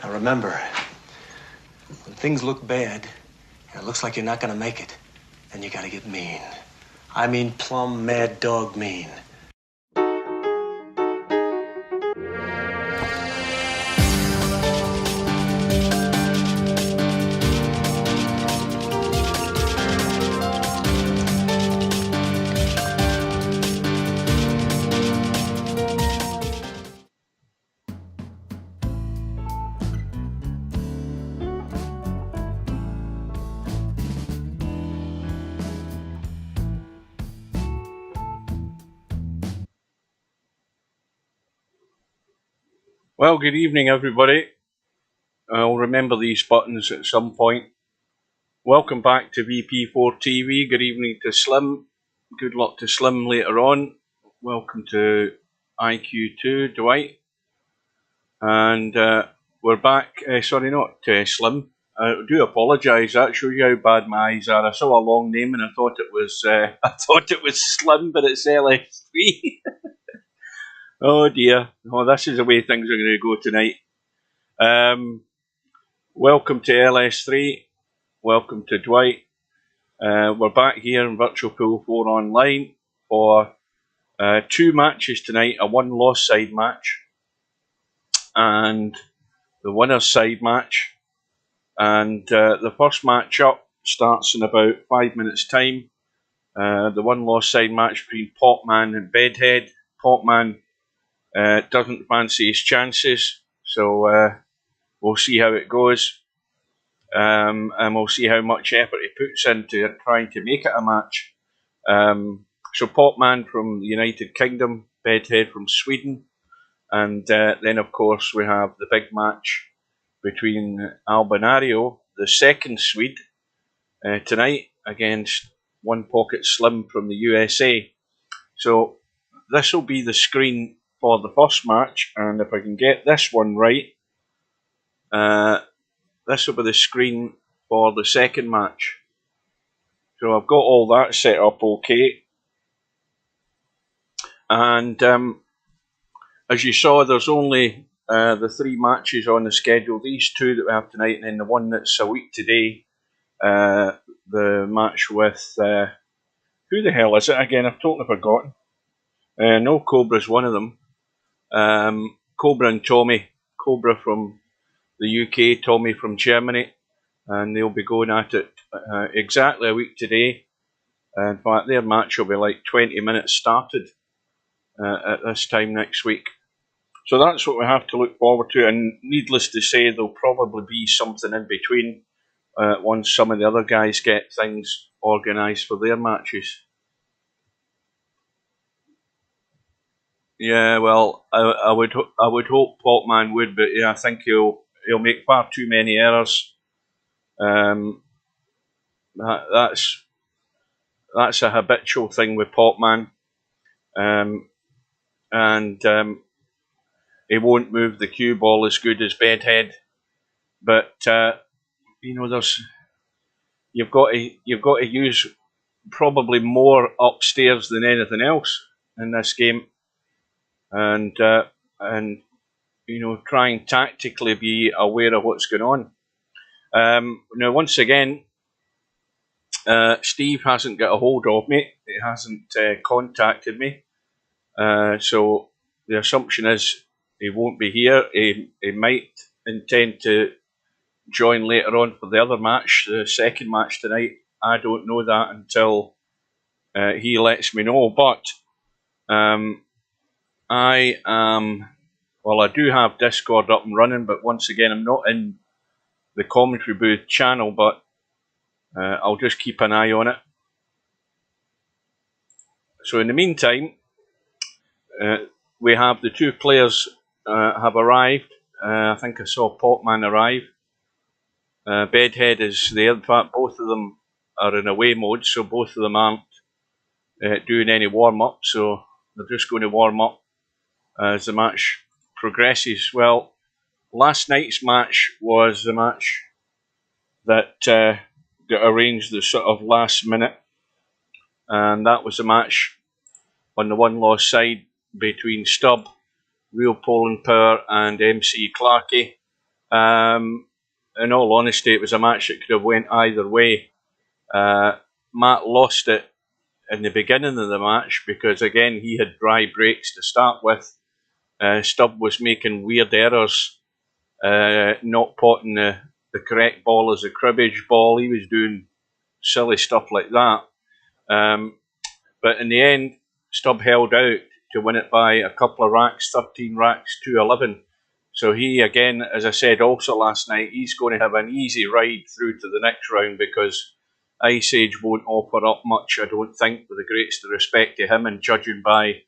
Now remember, when things look bad, and it looks like you're not gonna make it, then you gotta get mean. I mean plumb mad dog mean. Well, good evening, everybody. I'll remember these buttons at some point. Welcome back to VP4 TV. Good evening to Slim. Good luck to Slim later on. Welcome to IQ2, Dwight. And we're back. Sorry, not Slim. I do apologise. That shows you how bad my eyes are. I saw a long name and I thought it was Slim, but it's LS3. Oh dear. Oh, this is the way things are going to go tonight. Welcome to LS3. Welcome to Dwight. We're back here in Virtual Pool 4 Online for 2 matches tonight, a one-loss side match and the winner's side match. And the first match up starts in about 5 minutes' time. The one-loss side match between Potman and Bedhead. Potman doesn't fancy his chances, so we'll see how it goes. And we'll see how much effort he puts into trying to make it a match. So Potman from the United Kingdom, Bedhead from Sweden, and then of course we have the big match between Albinario, the second Swede, tonight against One Pocket Slim from the USA. So this will be the screen for the first match, and if I can get this one right, this will be the screen for the second match. So I've got all that set up okay. And as you saw, there's only the 3 matches on the schedule. These 2 that we have tonight, and then the one that's a week today. The match with... who the hell is it again? I've totally forgotten. No, Cobra's one of them. Cobra and Tommy. Cobra from the UK, Tommy from Germany, and they'll be going at it exactly a week today. In fact, their match will be like 20 minutes started at this time next week. So that's what we have to look forward to, and needless to say, there'll probably be something in between once some of the other guys get things organised for their matches. Yeah, well, I would hope Potman would, but yeah, I think he'll make far too many errors. That's a habitual thing with Potman, and he won't move the cue ball as good as Bedhead. But you know, you've got to use probably more upstairs than anything else in this game, and you know, trying tactically be aware of what's going on. Now, once again, Steve hasn't got a hold of me. He hasn't contacted me. So the assumption is he won't be here. He might intend to join later on for the other match, the second match tonight. I don't know that until he lets me know. But I do have Discord up and running, but once again, I'm not in the commentary booth channel, but I'll just keep an eye on it. So in the meantime, we have the 2 players have arrived. I think I saw Potman arrive. Bedhead is there. In fact, both of them are in away mode, so both of them aren't doing any warm-up, so they're just going to warm up as the match progresses. Well, last night's match was the match that got arranged the sort of last minute, and that was the match on the one-loss side between Stubb, Real Poland Power, and MC Clarkey. In all honesty, it was a match that could have went either way. Matt lost it in the beginning of the match because, again, he had dry breaks to start with. Stubb was making weird errors, not potting the correct ball as a cribbage ball. He was doing silly stuff like that. But in the end, Stubb held out to win it by a couple of racks, 13 racks to 11. So he, again, as I said also last night, he's going to have an easy ride through to the next round because Ice Age won't offer up much, I don't think, with the greatest respect to him, and judging by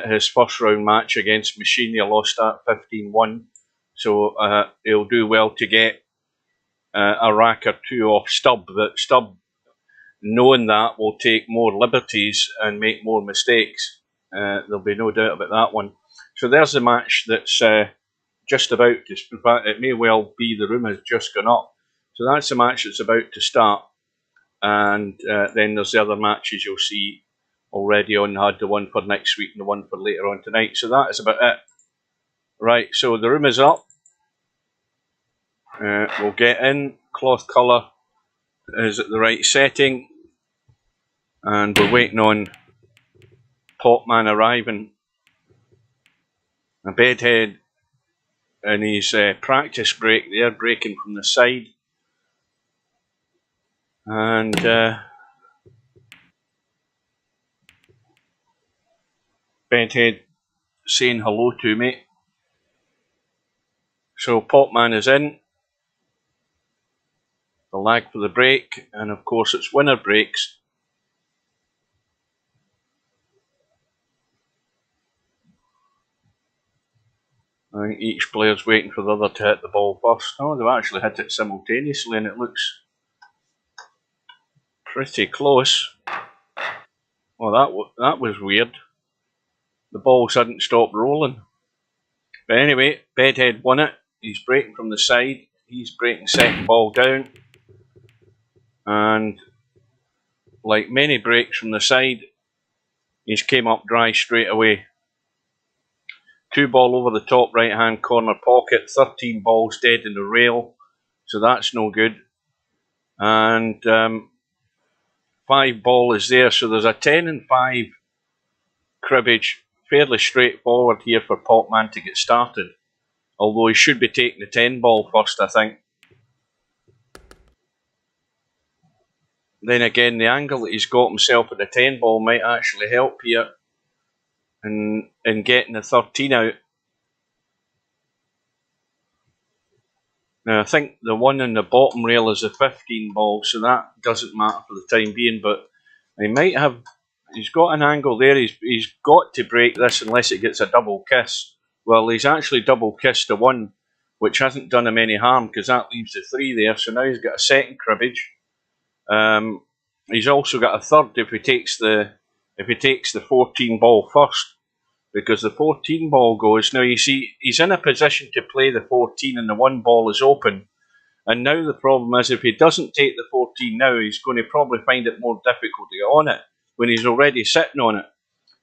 his first round match against Machine, he lost at 15-1. So he'll do well to get a rack or two off Stubb. But Stubb, knowing that, will take more liberties and make more mistakes. There'll be no doubt about that one. So there's a match that's just about to, in fact, it may well be the room has just gone up. So that's a match that's about to start. And then there's the other matches you'll see already on the HUD, the one for next week and the one for later on tonight. So that is about it. Right, so the room is up. We'll get in. Cloth colour is at the right setting. And we're waiting on Potman arriving. A Bedhead in his practice break there, breaking from the side. And Bedhead saying hello to me. So Potman is in. The lag for the break, and of course it's winner breaks. I think each player's waiting for the other to hit the ball first. Oh, they've actually hit it simultaneously and it looks pretty close. Well, that was weird. The balls hadn't stopped rolling. But anyway, Bedhead won it. He's breaking from the side. He's breaking second ball down. And like many breaks from the side, he's came up dry straight away. 2 ball over the top right hand corner pocket, 13 balls dead in the rail, so that's no good. And 5 ball is there, so there's a 10 and 5 cribbage, fairly straightforward here for Potman to get started. Although he should be taking the 10 ball first, I think. Then again, the angle that he's got himself at the 10 ball might actually help here in getting the 13 out. Now I think the one in the bottom rail is a 15 ball, so that doesn't matter for the time being, but he might have, he's got an angle there, he's got to break this unless it gets a double kiss. Well, he's actually double kissed a 1, which hasn't done him any harm because that leaves the 3 there, so now he's got a second cribbage. He's also got a third if he takes the 14 ball first, because the 14 ball goes. Now you see he's in a position to play the 14 and the 1 ball is open, and now the problem is if he doesn't take the 14 now, he's going to probably find it more difficult to get on it when he's already sitting on it.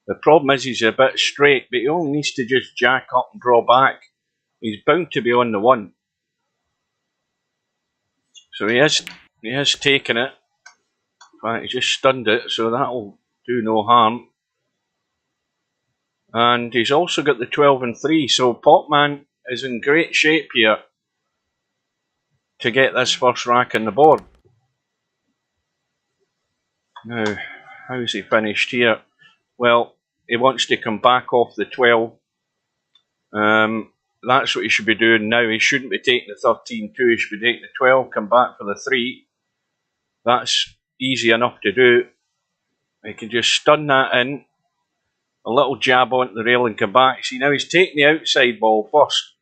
The problem is he's a bit straight, but he only needs to just jack up and draw back. He's bound to be on the 1. So he has taken it. In fact, he just stunned it, so that'll do no harm. And he's also got the 12 and 3, so Potman is in great shape here to get this first rack on the board. Now, how's he finished here? Well, he wants to come back off the 12. That's what he should be doing now. He shouldn't be taking the 13-2, he should be taking the 12, come back for the 3. That's easy enough to do. He can just stun that in. A little jab onto the rail and come back. See, now he's taking the outside ball first.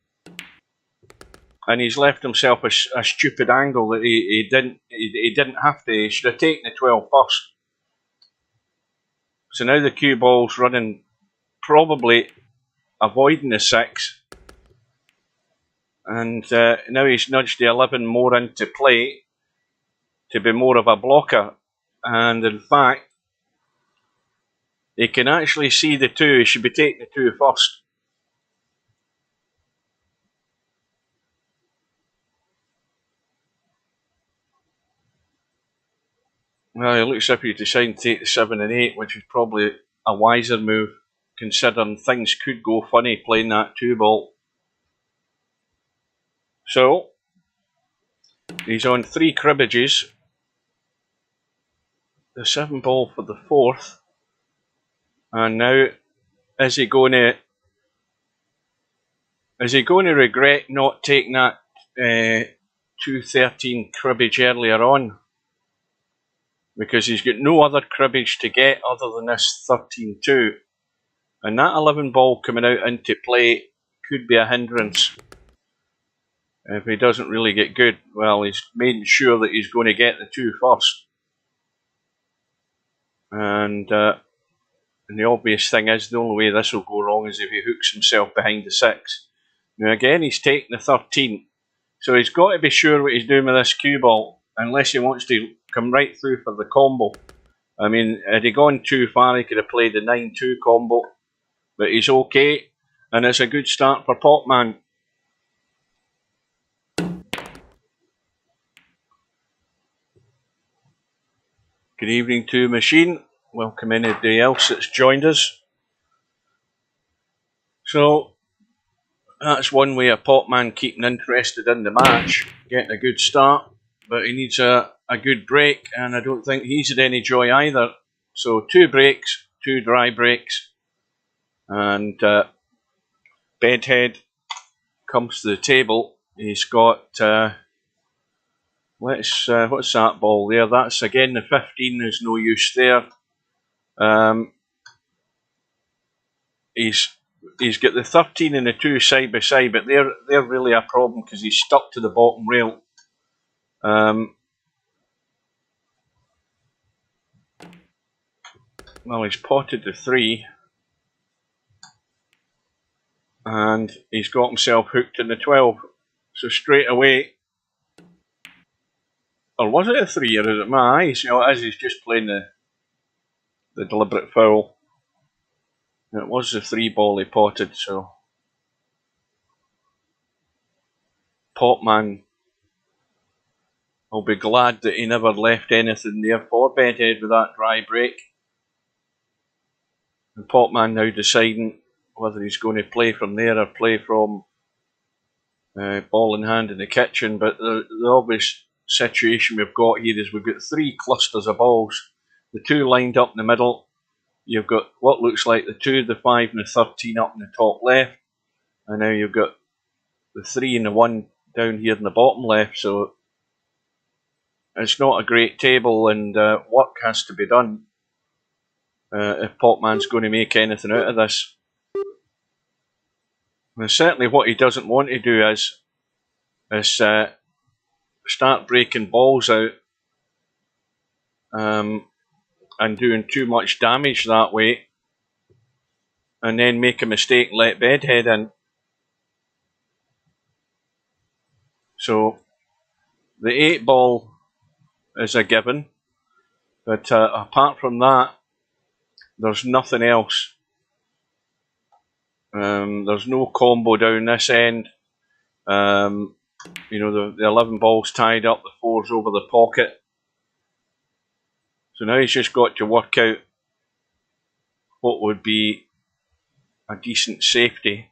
And he's left himself a stupid angle that he didn't have to. He should have taken the 12 first. So now the cue ball's running, probably avoiding the 6. And now he's nudged the 11 more into play to be more of a blocker. And in fact, he can actually see the 2. He should be taking the 2 first. Well, it looks as if he's deciding to take the 7 and 8, which is probably a wiser move, considering things could go funny playing that 2-ball. So, he's on 3 cribbages. The 7-ball for the 4th. And now, is he going to regret not taking that 213 cribbage earlier on? Because he's got no other cribbage to get other than this 13-2. And that 11-ball coming out into play could be a hindrance. If he doesn't really get good, well, he's making sure that he's going to get the 2 first. And the obvious thing is, the only way this will go wrong is if he hooks himself behind the 6. Now again, he's taking the 13. So he's got to be sure what he's doing with this cue ball, unless he wants to come right through for the combo. I mean, had he gone too far, he could have played the 9-2 combo. But he's okay, and it's a good start for Potman. Good evening to Machine. Welcome anybody else that's joined us. So, that's one way of Potman keeping interested in the match, getting a good start, but he needs a good break, and I don't think he's had any joy either. So 2 breaks, 2 dry breaks, and Bedhead comes to the table. He's got, what's that ball there? That's again the 15, there's no use there. He's got the 13 and the 2 side by side, but they're really a problem because he's stuck to the bottom rail. Well, he's potted the 3, and he's got himself hooked in the 12. So straight away, or was it a 3 or is it my eyes? You know, as he's just playing the deliberate foul. It was the 3-ball he potted, so Potman will be glad that he never left anything there for Bedhead with that dry break. And Potman now deciding whether he's going to play from there or play from ball in hand in the kitchen. But the obvious situation we've got here is we've got 3 clusters of balls. The 2 lined up in the middle. You've got what looks like the 2, the 5 and the 13 up in the top left. And now you've got the 3 and the 1 down here in the bottom left. So it's not a great table, and work has to be done if Potman's going to make anything out of this. And certainly what he doesn't want to do is start breaking balls out and doing too much damage that way, and then make a mistake and let Bedhead in. So the 8-ball is a given, but apart from that, there's nothing else. There's no combo down this end. You know, the 11 ball's tied up, the 4's over the pocket. So now he's just got to work out what would be a decent safety.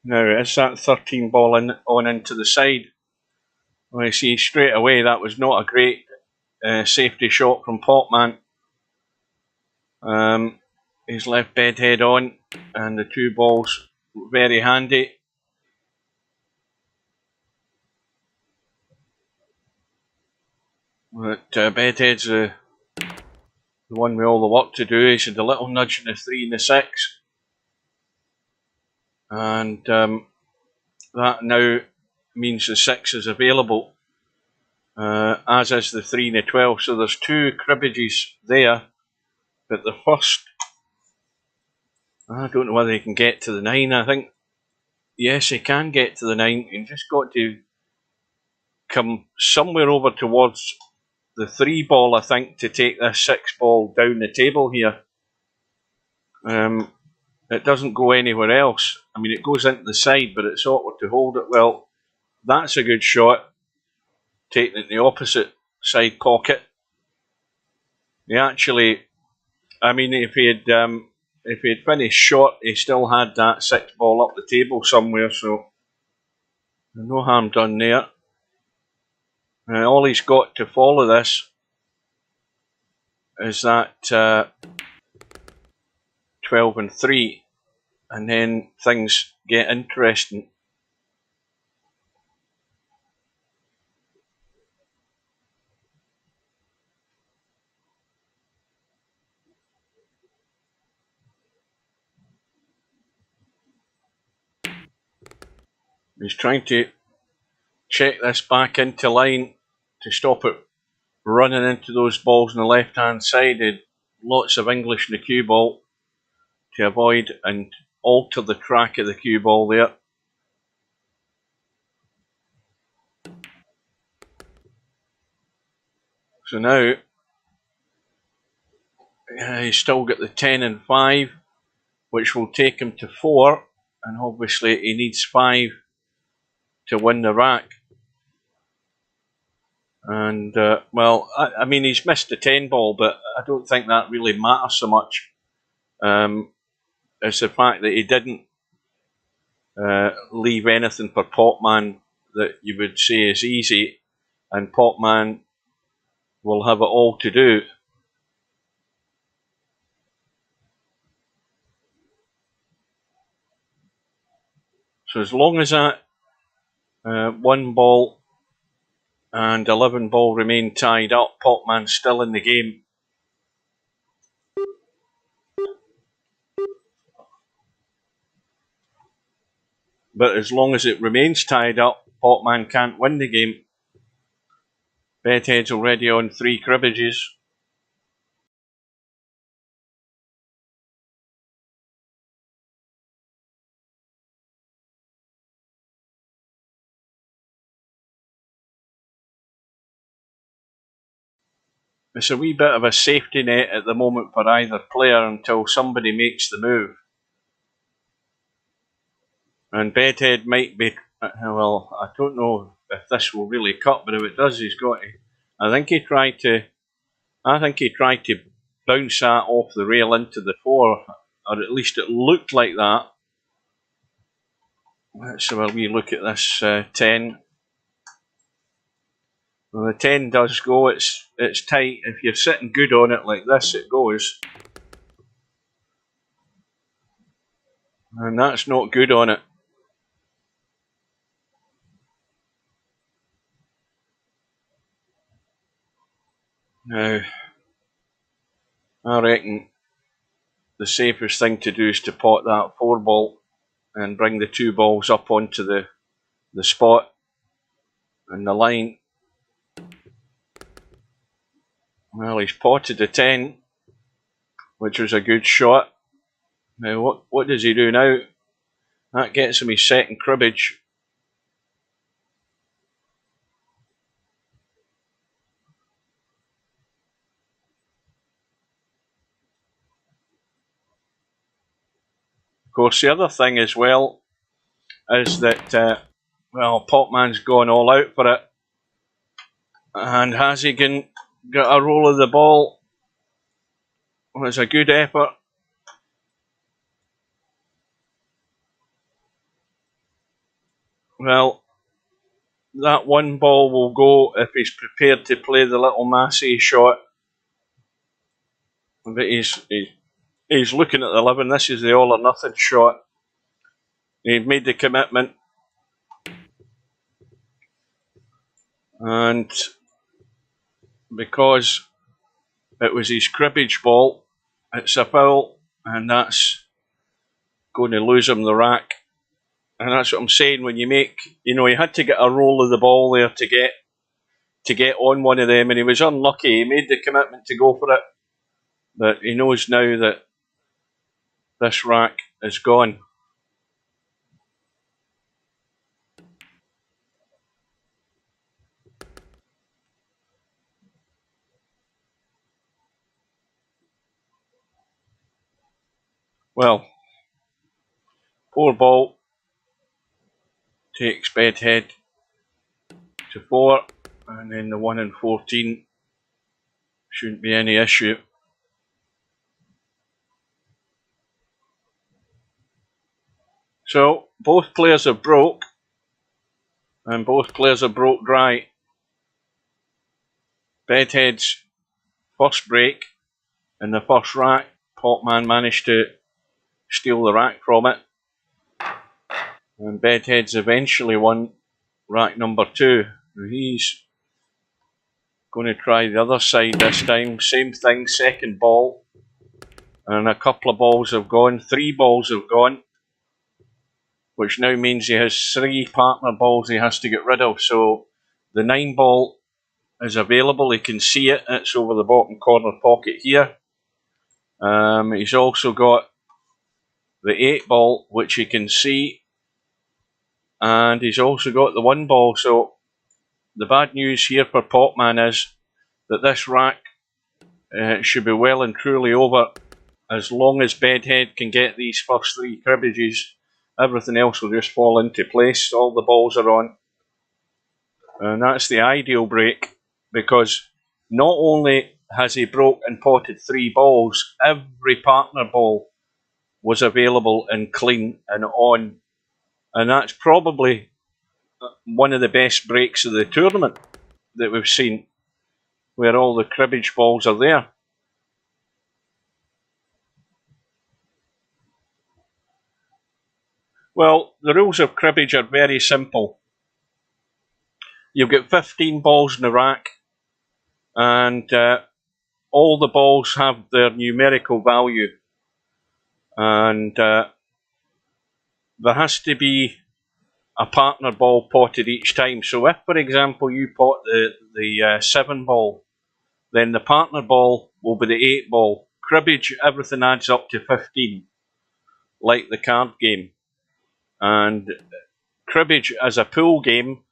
Now, is that 13 ball on into the side? Well, you see straight away that was not a great safety shot from Potman. He's left Bedhead on, and the 2 balls very handy. But Bedhead's the one with all the work to do. He's had a little nudge in the 3 and the 6. And that now means the 6 is available. as is the 3 and the 12. So there's 2 cribbages there, but the first, I don't know whether he can get to the 9. I think, yes, he can get to the 9. He's just got to come somewhere over towards the 3 ball, I think, to take this 6 ball down the table here. It doesn't go anywhere else. I mean, it goes into the side, but it's awkward to hold it. Well, that's a good shot. Taking it in the opposite side pocket. He actually, I mean, if he had finished short, he still had that 6 ball up the table somewhere. So no harm done there. All he's got to follow this is that 12 and 3, and then things get interesting. He's trying to check this back into line to stop it running into those balls on the left hand side. Lots of English in the cue ball to avoid and alter the track of the cue ball there. So now he's still got the 10 and 5, which will take him to 4, and obviously he needs 5 to win the rack. And well, I mean, he's missed the 10 ball, but I don't think that really matters so much. It's the fact that he didn't leave anything for Potman that you would say is easy, and Potman will have it all to do. So as long as that 1 ball and 11 ball remain tied up, Potman's still in the game. But as long as it remains tied up, Potman can't win the game. Bedhead's already on 3 cribbages. It's a wee bit of a safety net at the moment for either player until somebody makes the move. And Bedhead might be, well, I don't know if this will really cut, but if it does, he's got to. I think he tried to bounce that off the rail into the 4, or at least it looked like that. Let's have a wee look at this 10. Well, the 10 does go. It's tight. If you're sitting good on it like this, it goes. And that's not good on it. Now, I reckon the safest thing to do is to pot that 4 ball and bring the 2 balls up onto the spot and the line. Well, he's potted the 10, which was a good shot. Now, what does he do now? That gets him his second cribbage. Of course, the other thing as well is that, well, Potman's gone all out for it. And has he got a roll of the ball? Well, it's a good effort. Well, that 1 ball will go if he's prepared to play the little Massey shot. But he's looking at the 11. This is the all or nothing shot. He'd made the commitment. And because it was his cribbage ball, it's a foul, and that's going to lose him the rack. And that's what I'm saying, when you make, he had to get a roll of the ball there to get to get on one of them, and he was unlucky. He made the commitment to go for it, but he knows now that this rack is gone. Well, 4 ball takes Bedhead to 4, and then the 1 and 14 shouldn't be any issue. So both players have broke, and both players have broke dry. Bedhead's first break in the first rack, Potman managed to steal the rack from it, and Bedhead's eventually won rack number 2. He's going to try the other side this time. Same thing, second ball, and a couple of balls have gone. 3 balls have gone, which now means he has 3 partner balls he has to get rid of. So the 9 ball is available. He can see it. It's over the bottom corner pocket here. He's also got the 8 ball, which he can see, and he's also got the 1 ball. So the bad news here for Potman is that this rack should be well and truly over. As long as Bedhead can get these first 3 cribbages, everything else will just fall into place. All the balls are on, and that's the ideal break, because not only has he broke and potted 3 balls, every partner ball was available and clean and on, and that's probably one of the best breaks of the tournament that we've seen, where all the cribbage balls are there. Well, the rules of cribbage are very simple. You've got 15 balls in the rack, and all the balls have their numerical value, and there has to be a partner ball potted each time. So if, for example, you pot the 7 ball, then the partner ball will be the 8 ball. Cribbage, everything adds up to 15, like the card game. And cribbage as a pool game,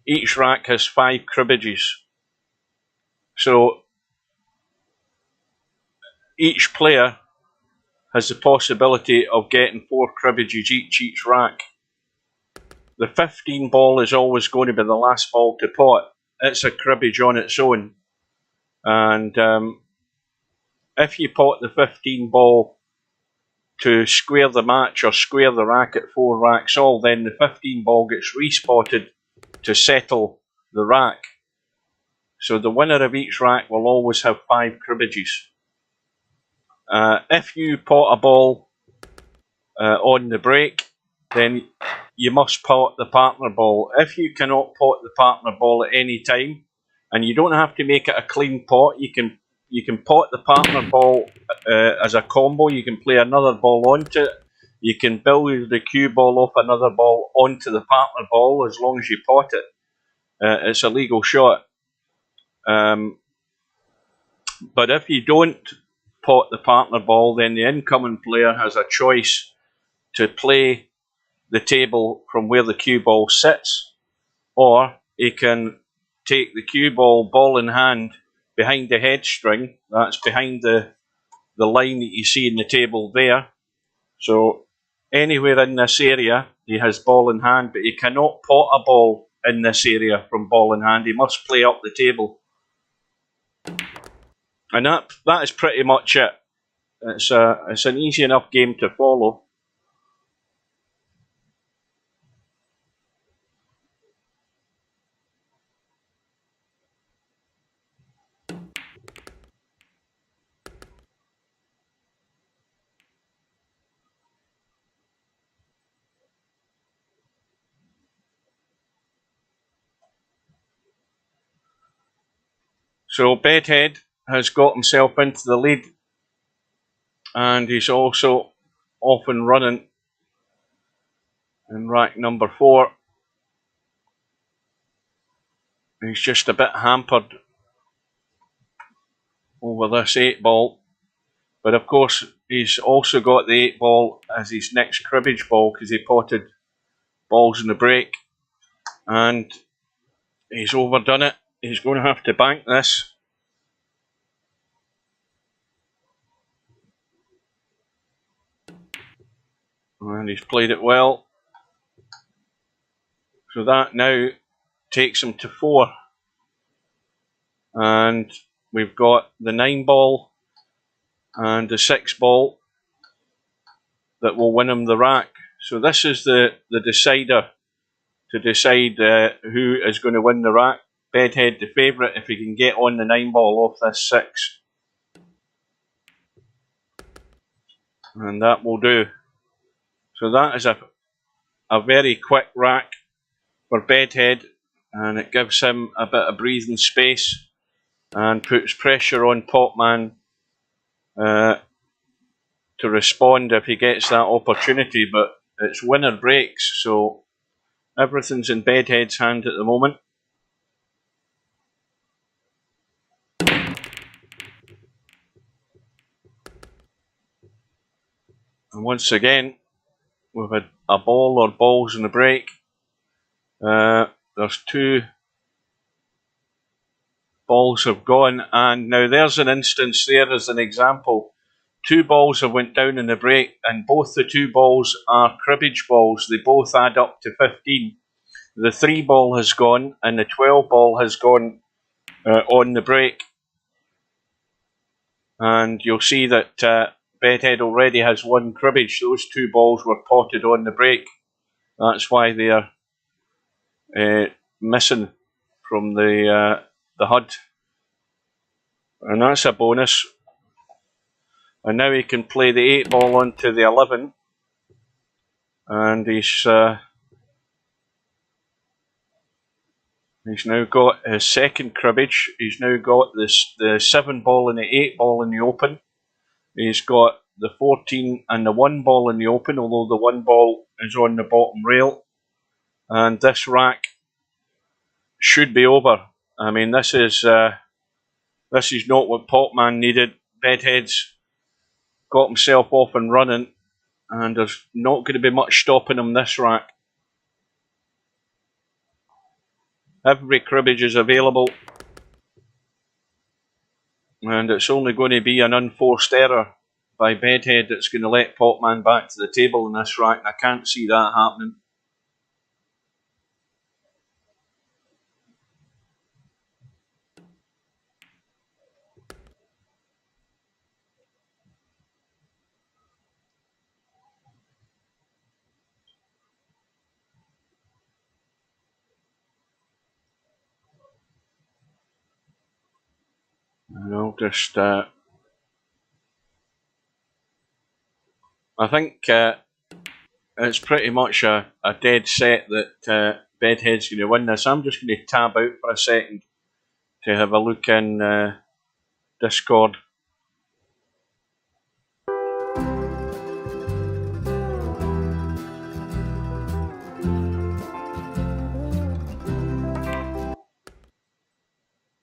each rack has 5 cribbages. So each player has the possibility of getting 4 cribbages each rack. The 15 ball is always going to be the last ball to pot. It's a cribbage on its own. And if you pot the 15 ball to square the match or square the rack at 4 racks all, then the 15 ball gets respotted to settle the rack. So the winner of each rack will always have 5 cribbages. If you pot a ball on the break, then you must pot the partner ball. If you cannot pot the partner ball at any time, and you don't have to make it a clean pot, you can pot the partner ball as a combo. You can play another ball onto it. You can build the cue ball off another ball onto the partner ball as long as you pot it. It's a legal shot. But if you don't pot the partner ball, then the incoming player has a choice to play the table from where the cue ball sits, or he can take the cue ball in hand behind the head string. That's behind the line that you see in the table there. So anywhere in this area he has ball in hand, but he cannot pot a ball in this area from ball in hand. He must play up the table. And that is pretty much it. It's an easy enough game to follow. So Bedhead has got himself into the lead, and he's also off and running in rack number 4. He's just a bit hampered over this 8 ball. But of course, he's also got the 8 ball as his next cribbage ball because he potted balls in the break. And he's overdone it. He's going to have to bank this. And he's played it well. So that now takes him to 4. And we've got the 9 ball and the 6 ball that will win him the rack. So this is the decider to decide who is going to win the rack. Bedhead the favourite if he can get on the 9 ball off this 6. And that will do. So that is a very quick rack for Bedhead, and it gives him a bit of breathing space and puts pressure on Potman to respond if he gets that opportunity. But it's winner breaks, so everything's in Bedhead's hand at the moment. And once again, we've had a ball or balls in the break. There's 2 balls have gone, and now there's an instance there as an example. 2 balls have went down in the break, and both the 2 balls are cribbage balls. They both add up to 15. The 3 ball has gone, and the 12 ball has gone on the break. And you'll see that Bedhead already has 1 cribbage. Those 2 balls were potted on the break. That's why they are missing from the HUD. And that's a bonus. And now he can play the 8 ball onto the 11. And he's now got his second cribbage. He's now got the 7 ball and the 8 ball in the open. He's got the 14 and the 1 ball in the open, although the 1 ball is on the bottom rail. And this rack should be over. I mean, this is not what Potman needed. Bedhead's got himself off and running, and there's not going to be much stopping him this rack. Every cribbage is available, and it's only going to be an unforced error by Bedhead that's going to let Potman back to the table in this rack, and I can't see that happening. And I'll just I think it's pretty much a dead set that Bedhead's going to win this. I'm just going to tab out for a second to have a look in Discord.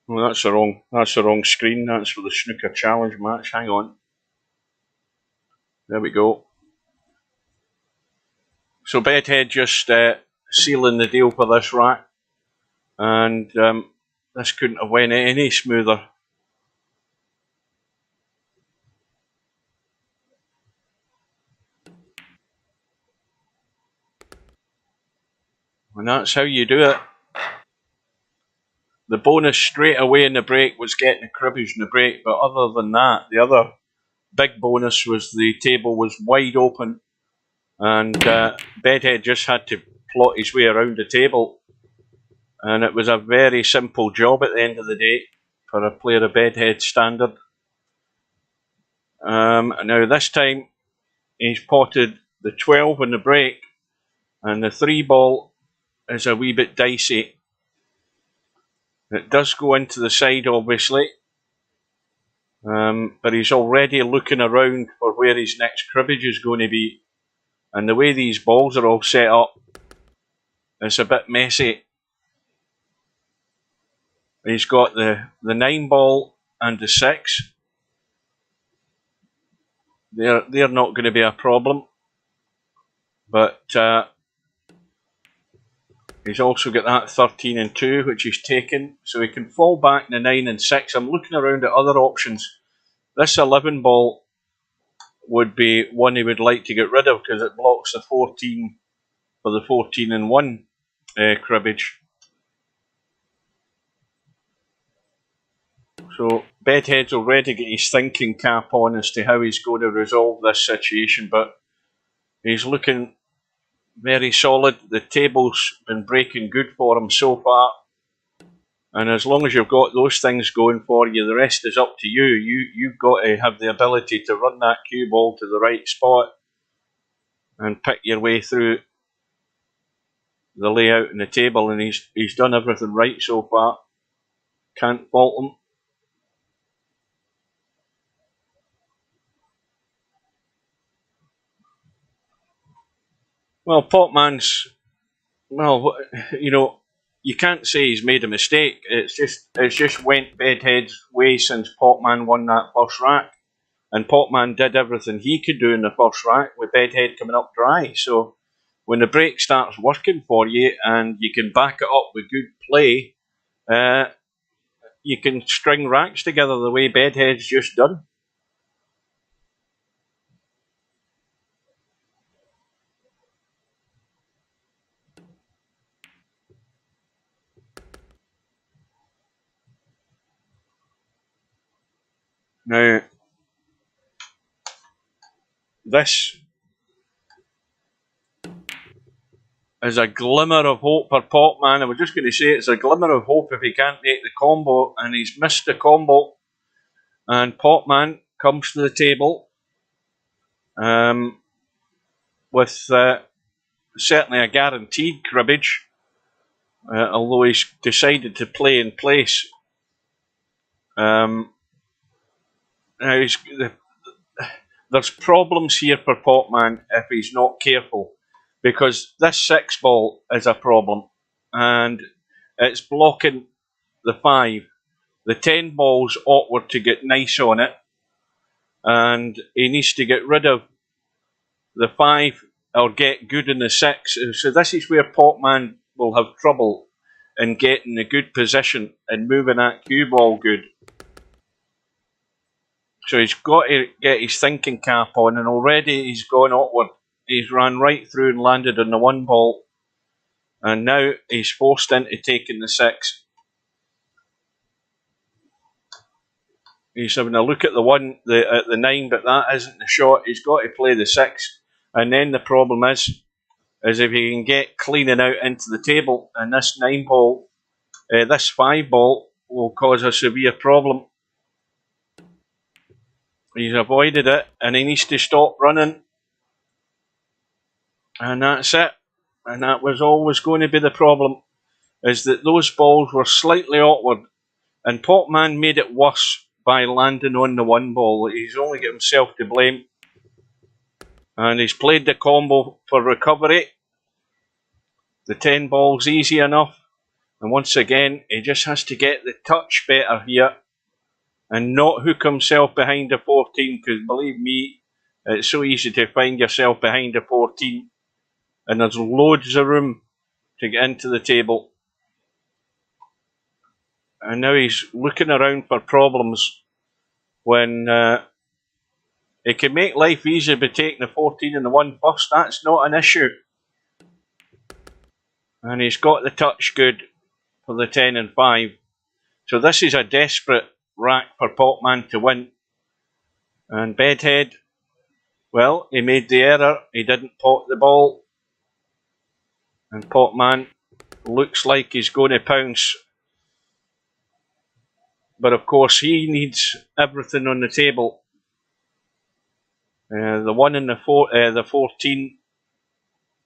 Well, that's the wrong screen. That's for the snooker challenge match. Hang on. There we go. So Bedhead just sealing the deal for this rack, and this couldn't have went any smoother. And that's how you do it. The bonus straight away in the break was getting a cribbage in the break, but other than that, the other big bonus was the table was wide open, and Bedhead just had to plot his way around the table, and it was a very simple job at the end of the day for a player of Bedhead standard. Now this time he's potted the 12 in the break, and the 3 ball is a wee bit dicey. It does go into the side obviously, but he's already looking around for where his next cribbage is going to be. And the way these balls are all set up, it's a bit messy. He's got the 9 ball and the 6. They're not going to be a problem. But he's also got that 13 and 2, which he's taken. So he can fall back the 9 and 6. I'm looking around at other options. This 11 ball would be one he would like to get rid of because it blocks the 14 for the 14 and 1 cribbage. So Bedhead's already got his thinking cap on as to how he's going to resolve this situation, but he's looking very solid. The table's been breaking good for him so far. And as long as you've got those things going for you, the rest is up to you. You've got to have the ability to run that cue ball to the right spot and pick your way through the layout in the table. And he's done everything right so far. Can't fault him. Well, Potman's, well, you know, you can't say he's made a mistake. It's just went Bedhead's way since Potman won that first rack. And Potman did everything he could do in the first rack with Bedhead coming up dry. So when the break starts working for you and you can back it up with good play, you can string racks together the way Bedhead's just done. Now, this is a glimmer of hope for Potman. I was just going to say it's a glimmer of hope if he can't make the combo, and he's missed the combo. And Potman comes to the table with certainly a guaranteed cribbage, although he's decided to play in place. There's problems here for Potman if he's not careful, because this 6 ball is a problem and it's blocking the 5. The 10 ball's awkward to get nice on it, and he needs to get rid of the 5 or get good in the 6. So this is where Potman will have trouble in getting a good position and moving that cue ball good. So he's got to get his thinking cap on, and already he's gone awkward. He's ran right through and landed on the 1 ball, and now he's forced into taking the 6. He's having a look at the 9, but that isn't the shot. He's got to play the 6, and then the problem is if he can get clean and out into the table, and this 9 ball, this 5 ball will cause a severe problem. He's avoided it, and he needs to stop running. And that's it. And that was always going to be the problem, is that those balls were slightly awkward. And Potman made it worse by landing on the 1 ball. He's only got himself to blame. And he's played the combo for recovery. The 10 ball's easy enough. And once again, he just has to get the touch better here and not hook himself behind the 14, because believe me, it's so easy to find yourself behind the 14, and there's loads of room to get into the table. And now he's looking around for problems when he can make life easier by taking the 14 and the 1 first. That's not an issue. And he's got the touch good for the 10 and 5. So this is a desperate rack for Potman to win. And Bedhead, well, he made the error. He didn't pot the ball. And Potman looks like he's going to pounce. But of course, he needs everything on the table. The 1 and the 14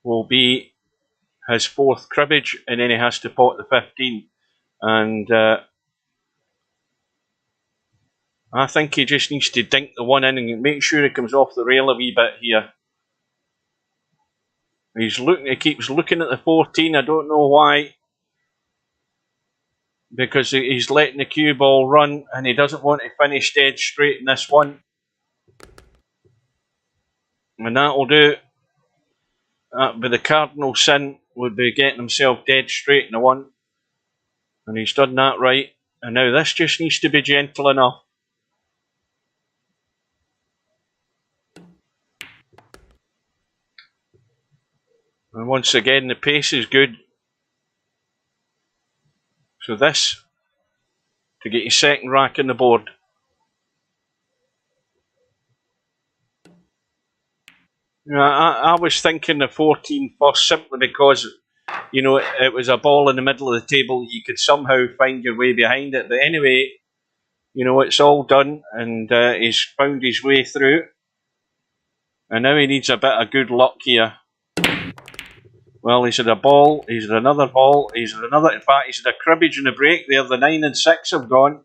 will be his 4th cribbage, and then he has to pot the 15. And I think he just needs to dink the 1 in and make sure it comes off the rail a wee bit here. He keeps looking at the 14. I don't know why. because he's letting the cue ball run and he doesn't want to finish dead straight in this one. And that'll do. That'd be the cardinal sin, would be getting himself dead straight in the one. And he's done that right. And now this just needs to be gentle enough. And once again, the pace is good. So this, to get his second rack on the board. I was thinking the 14 first simply because, you know, it was a ball in the middle of the table. You could somehow find your way behind it. But anyway, you know, it's all done and he's found his way through. And now he needs a bit of good luck here. Well, he's had a ball, he's had another ball, he's had another. In fact, he's had a cribbage in the break there. The 9 and 6 have gone.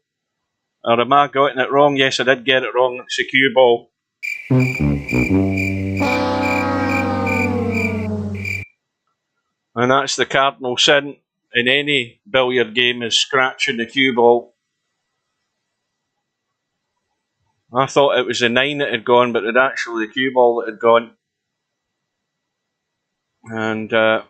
Or am I getting it wrong? Yes, I did get it wrong. It's a cue ball. And that's the cardinal sin in any billiard game, is scratching the cue ball. I thought it was the 9 that had gone, but it was actually the cue ball that had gone. And the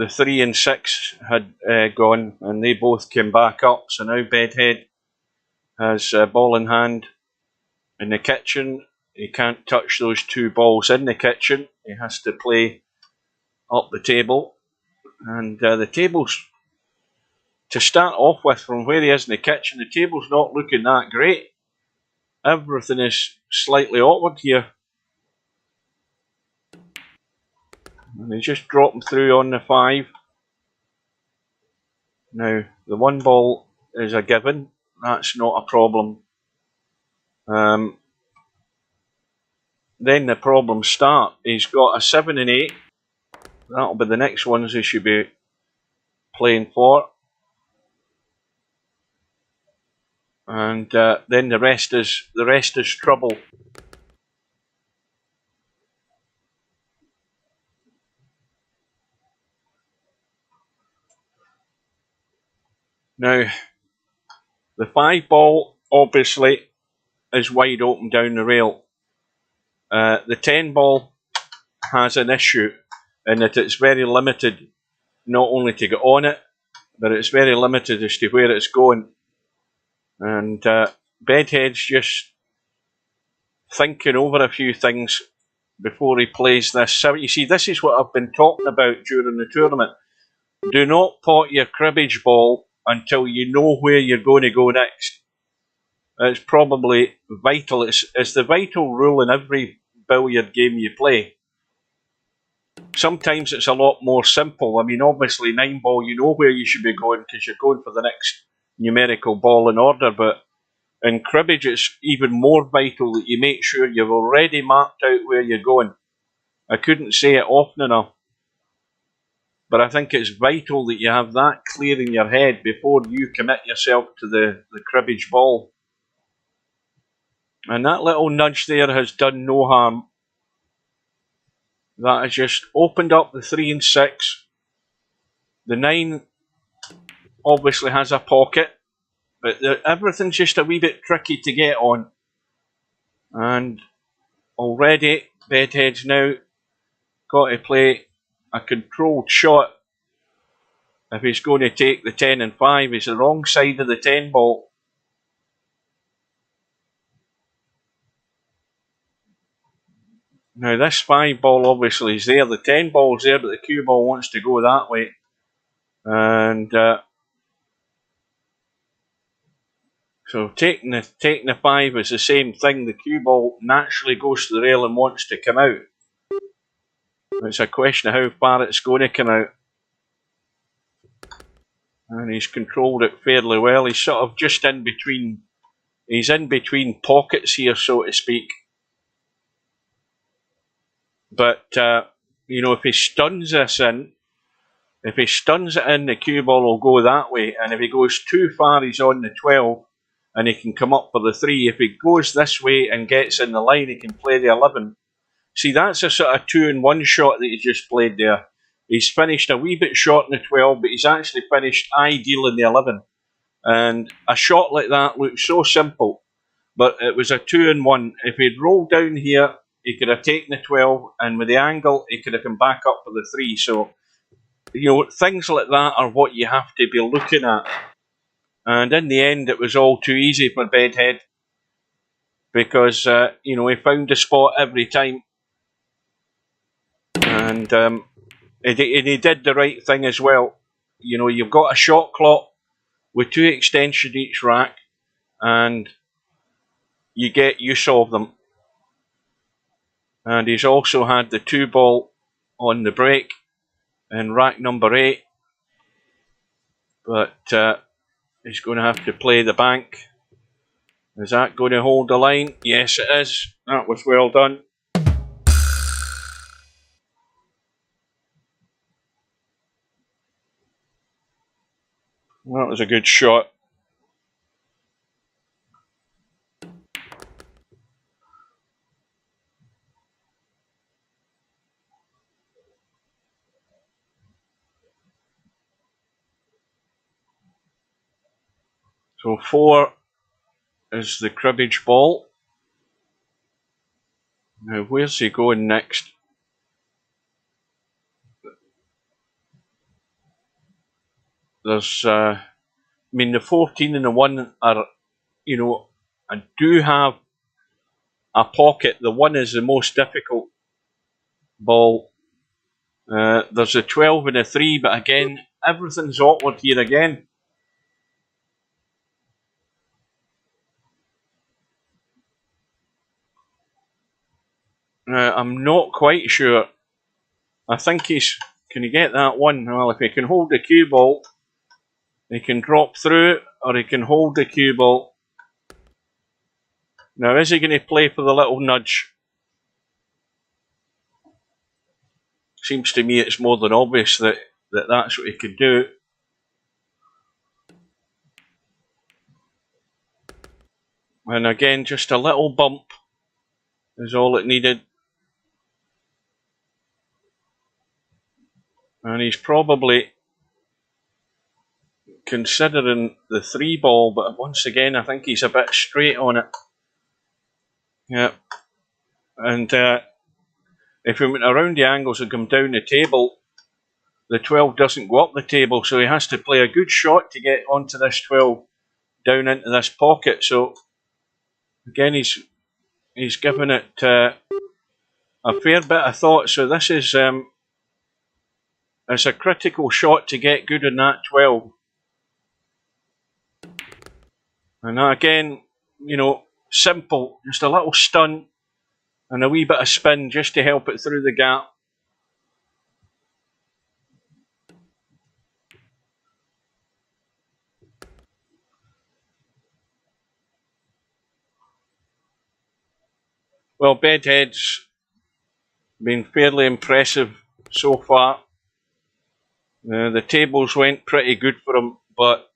3 and 6 had gone, and they both came back up. So now Bedhead has ball in hand in the kitchen. He can't touch those 2 balls in the kitchen. He has to play up the table. And the table's, to start off with, from where he is in the kitchen, the table's not looking that great. Everything is slightly awkward here. And he's just dropping through on the 5. Now, the 1 ball is a given. That's not a problem. Then the problems start. He's got a 7 and 8. That'll be the next ones he should be playing for. And then the rest is trouble. Now, the 5 ball obviously is wide open down the rail. The 10 ball has an issue in that it's very limited, not only to get on it, but it's very limited as to where it's going. And Bedhead's just thinking over a few things before he plays this. So you see, this is what I've been talking about during the tournament. Do not pot your cribbage ball until you know where you're going to go next. It's probably vital. It's the vital rule in every billiard game you play. Sometimes it's a lot more simple. I mean, obviously 9 ball, you know where you should be going because you're going for the next numerical ball in order, but in cribbage it's even more vital that you make sure you've already mapped out where you're going. I couldn't say it often enough, but I think it's vital that you have that clear in your head before you commit yourself to the cribbage ball. And that little nudge there has done no harm. That has just opened up the 3 and 6. The 9 obviously has a pocket, but everything's just a wee bit tricky to get on. And already Bedhead's now got to play a controlled shot. If he's going to take the 10 and 5, he's the wrong side of the 10 ball. Now this 5 ball obviously is there, the 10 ball's there, but the cue ball wants to go that way. And so taking the 5 is the same thing. The cue ball naturally goes to the rail and wants to come out. It's a question of how far it's going to come out. And he's controlled it fairly well. He's sort of just in between. He's in between pockets here, so to speak. But, you know, if he stuns this in, if he stuns it in, the cue ball will go that way. And if he goes too far, he's on the 12 and he can come up for the 3. If he goes this way and gets in the line, he can play the 11. See, that's a sort of 2-in-1 shot that he just played there. He's finished a wee bit short in the 12, but he's actually finished ideal in the 11. And a shot like that looks so simple, but it was a 2-in-1. If he'd rolled down here, he could have taken the 12, and with the angle, he could have come back up for the 3. So, things like that are what you have to be looking at. And in the end, it was all too easy for Bedhead because, he found the spot every time. And he did the right thing as well. You've got a shot clock with 2 extensions each rack, and you get use of them. And he's also had the 2 ball on the break in rack number 8. But he's going to have to play the bank. Is that going to hold the line? Yes, it is. That was well done. That was a good shot. So 4 is the cribbage ball. Now, where's he going next? There's, the 14 and the 1 are, I do have a pocket. The 1 is the most difficult ball. There's a 12 and a 3, but again, everything's awkward here again. I'm not quite sure. I think can he get that 1? Well, if he can hold the cue ball, he can drop through, or he can hold the cue ball. Now, is he going to play for the little nudge? Seems to me it's more than obvious that that's what he could do. And again, just a little bump is all it needed. And he's probably considering the 3 ball, but once again, I think he's a bit straight on it. Yeah. And if he went around the angles and come down the table, the 12 doesn't go up the table, so he has to play a good shot to get onto this 12 down into this pocket. So again, he's given it a fair bit of thought. So this is it's a critical shot to get good in that 12. And again, simple, just a little stun and a wee bit of spin just to help it through the gap. Well, Bedhead's been fairly impressive so far. The tables went pretty good for him, but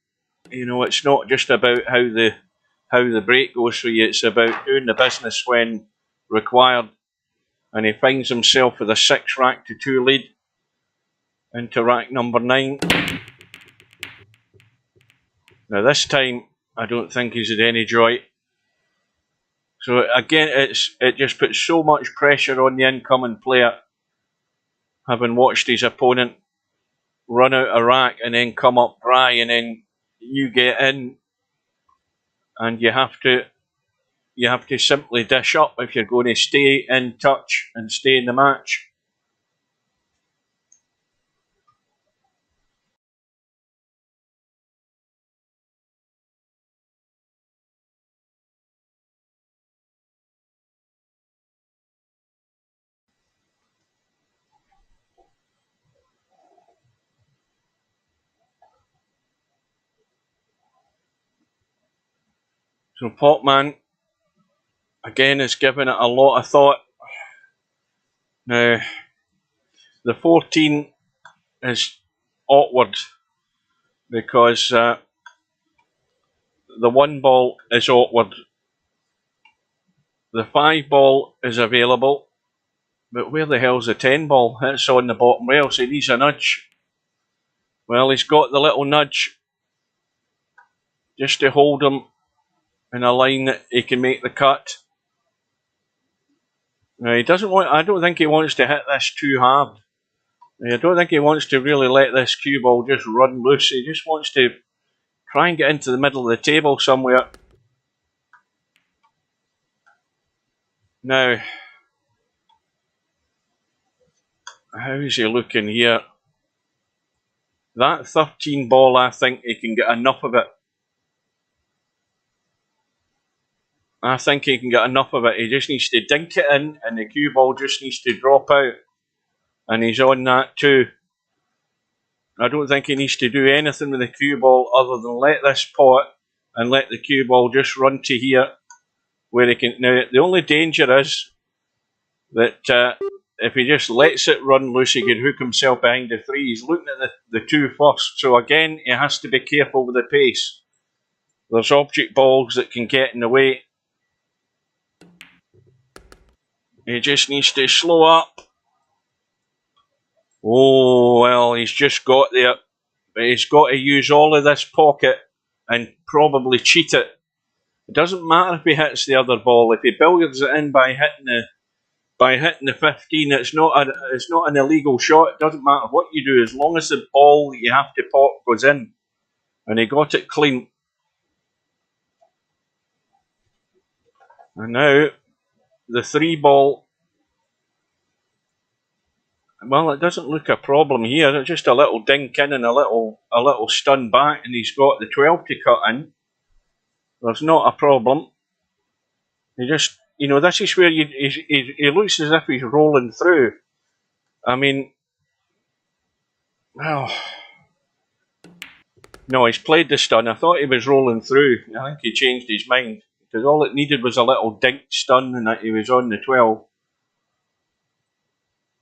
it's not just about how the break goes for you. It's about doing the business when required. And he finds himself with a 6 rack to 2 lead into rack number 9. Now this time, I don't think he's had any joy. So again, it just puts so much pressure on the incoming player, having watched his opponent run out a rack and then come up dry, and then you get in, and you have to simply dish up if you're going to stay in touch and stay in the match. So Potman, again, has given it a lot of thought. Now, the 14 is awkward because the 1 ball is awkward. The 5 ball is available. But where the hell's the 10 ball? It's on the bottom rail, so he needs a nudge. Well, he's got the little nudge just to hold him in a line that he can make the cut. Now, he doesn't want. I don't think he wants to hit this too hard. I don't think he wants to really let this cue ball just run loose. He just wants to try and get into the middle of the table somewhere. Now, how is he looking here? That 13 ball, I think he can get enough of it. I think he can get enough of it. He just needs to dink it in, and the cue ball just needs to drop out. And he's on that too. I don't think he needs to do anything with the cue ball other than let this pot and let the cue ball just run to here, where he can. Now, the only danger is that if he just lets it run loose, he can hook himself behind the 3. He's looking at the 2 first, so again, he has to be careful with the pace. There's object balls that can get in the way. He just needs to slow up. Oh, well, he's just got there. But he's got to use all of this pocket and probably cheat it. It doesn't matter if he hits the other ball. If he billiards it in by hitting the 15, it's not an illegal shot. It doesn't matter what you do, as long as the ball that you have to pot goes in. And he got it clean. And now the 3 ball. Well, it doesn't look a problem here. It's just a little dink in and a little stun back, and he's got the 12 to cut in. There's not a problem. He just, this is where he looks as if he's rolling through. I mean, well, no, he's played the stun. I thought he was rolling through. I think he changed his mind, because all it needed was a little dink stun and that he was on the 12.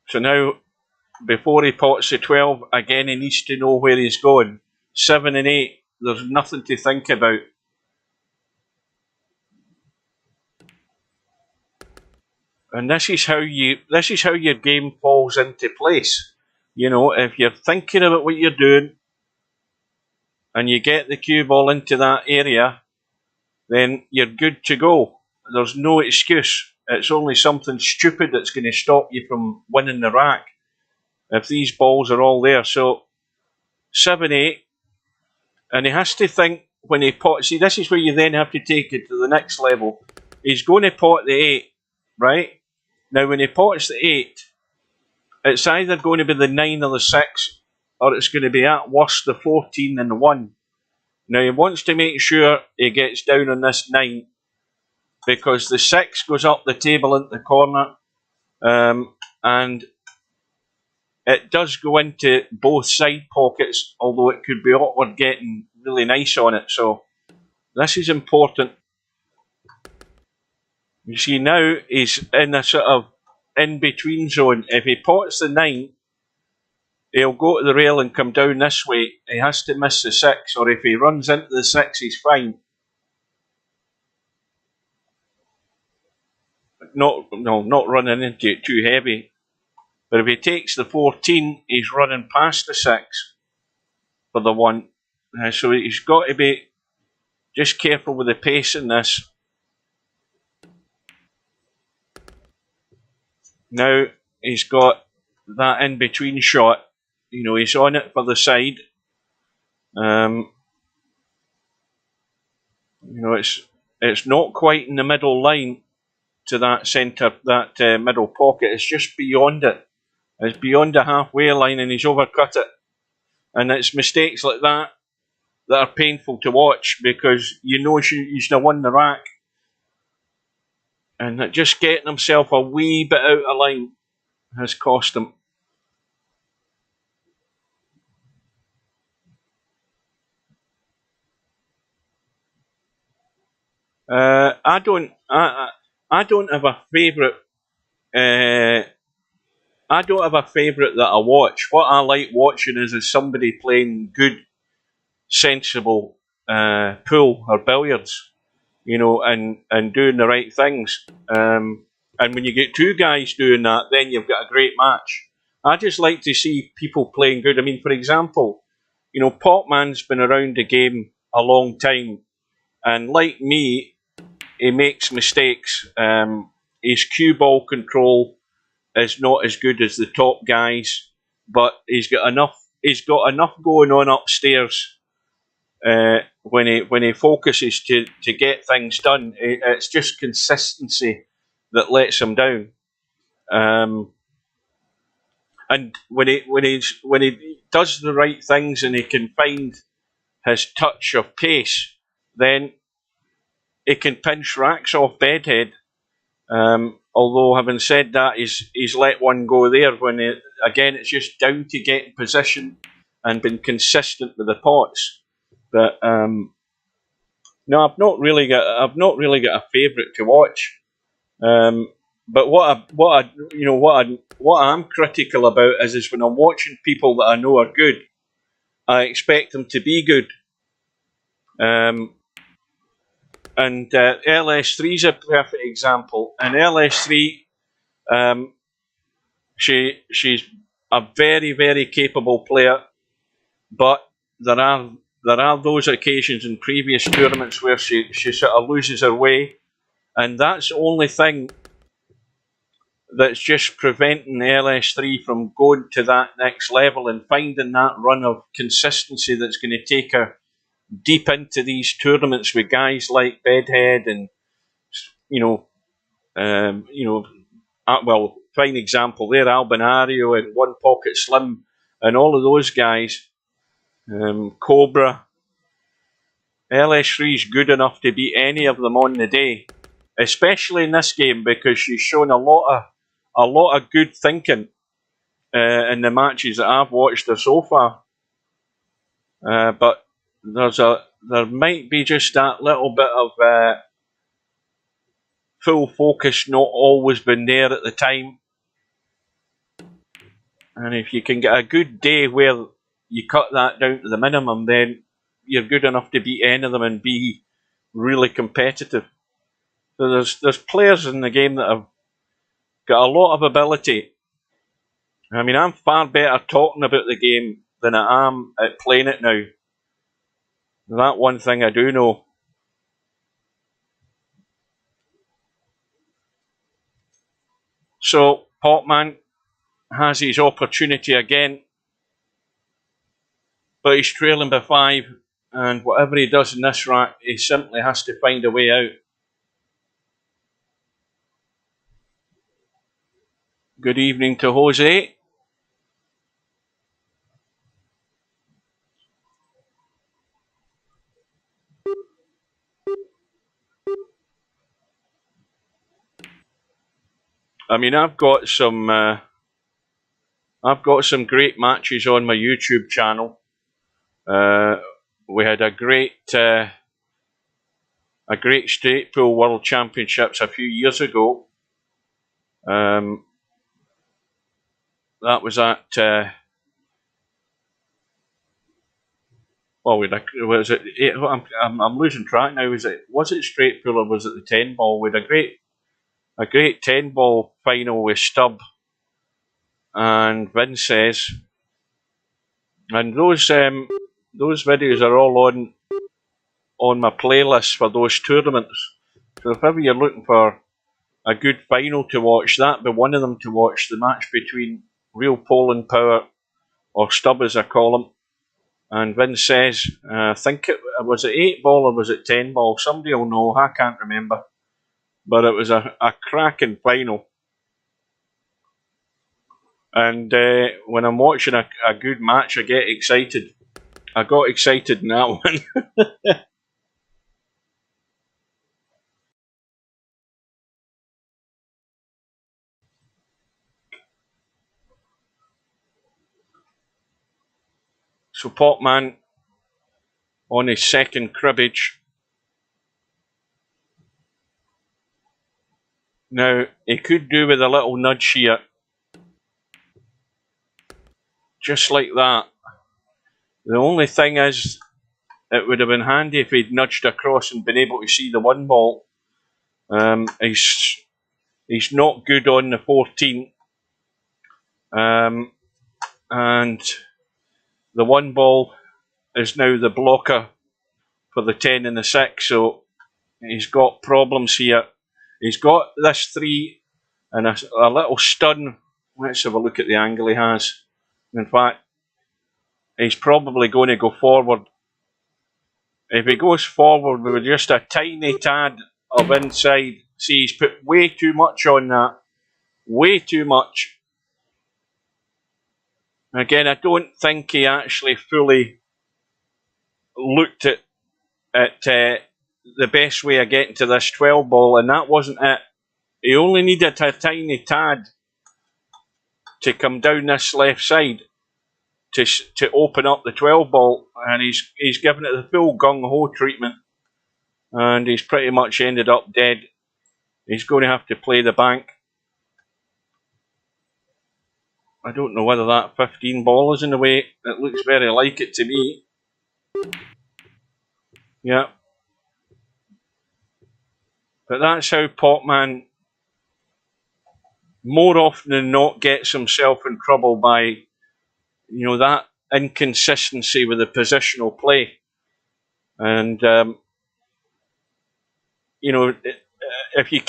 So now, before he pots the 12, again he needs to know where he's going. 7 and 8, there's nothing to think about. And this is how your game falls into place. If you're thinking about what you're doing and you get the cue ball into that area, then you're good to go. There's no excuse. It's only something stupid that's going to stop you from winning the rack if these balls are all there. So 7-8, and he has to think when he pots. See, this is where you then have to take it to the next level. He's going to pot the 8, right? Now, when he pots the 8, it's either going to be the 9 or the 6, or it's going to be at worst the 14 and the 1. Now, he wants to make sure he gets down on this 9, because the 6 goes up the table into the corner, and it does go into both side pockets, although it could be awkward getting really nice on it. So this is important. You see, now he's in a sort of in-between zone. If he pots the 9, he'll go to the rail and come down this way. He has to miss the 6, or if he runs into the 6, he's fine. Not running into it too heavy. But if he takes the 14, he's running past the 6 for the 1. So he's got to be just careful with the pace in this. Now he's got that in-between shot. He's on it for the side. It's not quite in the middle line to that centre, that middle pocket. It's just beyond it. It's beyond the halfway line, and he's overcut it. And it's mistakes like that are painful to watch, because he's not won the rack. And just getting himself a wee bit out of line has cost him. I don't have a favourite. I don't have a favourite that I watch. What I like watching is somebody playing good, sensible pool or billiards, and doing the right things. And when you get two guys doing that, then you've got a great match. I just like to see people playing good. I mean, for example, you know, Potman's been around the game a long time, and like me, he makes mistakes. His cue ball control is not as good as the top guys, but he's got enough. He's got enough going on upstairs when he focuses to get things done. It's just consistency that lets him down. And when he does the right things and he can find his touch of pace, then he can pinch racks off Bedhead. Although, having said that, he's let one go there. Again, it's just down to getting position and being consistent with the pots. But no, I've not really got a favourite to watch. But what I'm critical about is when I'm watching people that I know are good, I expect them to be good. And LS3 is a perfect example. And LS3, she's a very, very capable player, but there are those occasions in previous tournaments where she sort of loses her way, and that's the only thing that's just preventing LS3 from going to that next level and finding that run of consistency that's going to take her deep into these tournaments with guys like Bedhead and fine example there, Albinario and One Pocket Slim and all of those guys, Cobra. LS3 is good enough to beat any of them on the day, especially in this game because she's shown a lot of good thinking in the matches that I've watched her so far. But there might be just that little bit of full focus not always been there at the time. And if you can get a good day where you cut that down to the minimum, then you're good enough to beat any of them and be really competitive. So there's players in the game that have got a lot of ability. I mean, I'm far better talking about the game than I am at playing it now. That one thing I do know. So Potman has his opportunity again, but he's trailing by 5, and whatever he does in this rack, he simply has to find a way out. Good evening to Jose. I mean, I've got some great matches on my YouTube channel. We had a great straight pool World Championships a few years ago. That was at was it? I'm losing track now. Was it straight pool or was it the 10 ball? We had a great 10 ball final with Stubb and Vinces, and those videos are all on my playlist for those tournaments. So if ever you're looking for a good final to watch, that'd be one of them to watch. The match between Real Poland Power, or Stubb as I call him, and Vinces. I think was it 8 ball or was it 10 ball? Somebody will know. I can't remember. But it was a cracking final. And when I'm watching a good match, I get excited. I got excited in that one. So Potman on his second cribbage. Now, he could do with a little nudge here. Just like that. The only thing is, it would have been handy if he'd nudged across and been able to see the 1 ball. He's He's not good on the 14. And the 1 ball is now the blocker for the 10 and the 6, so he's got problems here. He's got this 3 and a little stun. Let's have a look at the angle he has. In fact, he's probably going to go forward. If he goes forward with just a tiny tad of inside, see, he's put way too much on that. Way too much. Again, I don't think he actually fully looked at the best way of getting to this 12 ball, and that wasn't it. He only needed a tiny tad to come down this left side to open up the 12 ball, and he's given it the full gung-ho treatment, and he's pretty much ended up dead. He's going to have to play the bank. I don't know whether that 15 ball is in the way. It looks very like it to me. Yeah. But that's how Potman more often than not gets himself in trouble by, that inconsistency with the positional play. And if you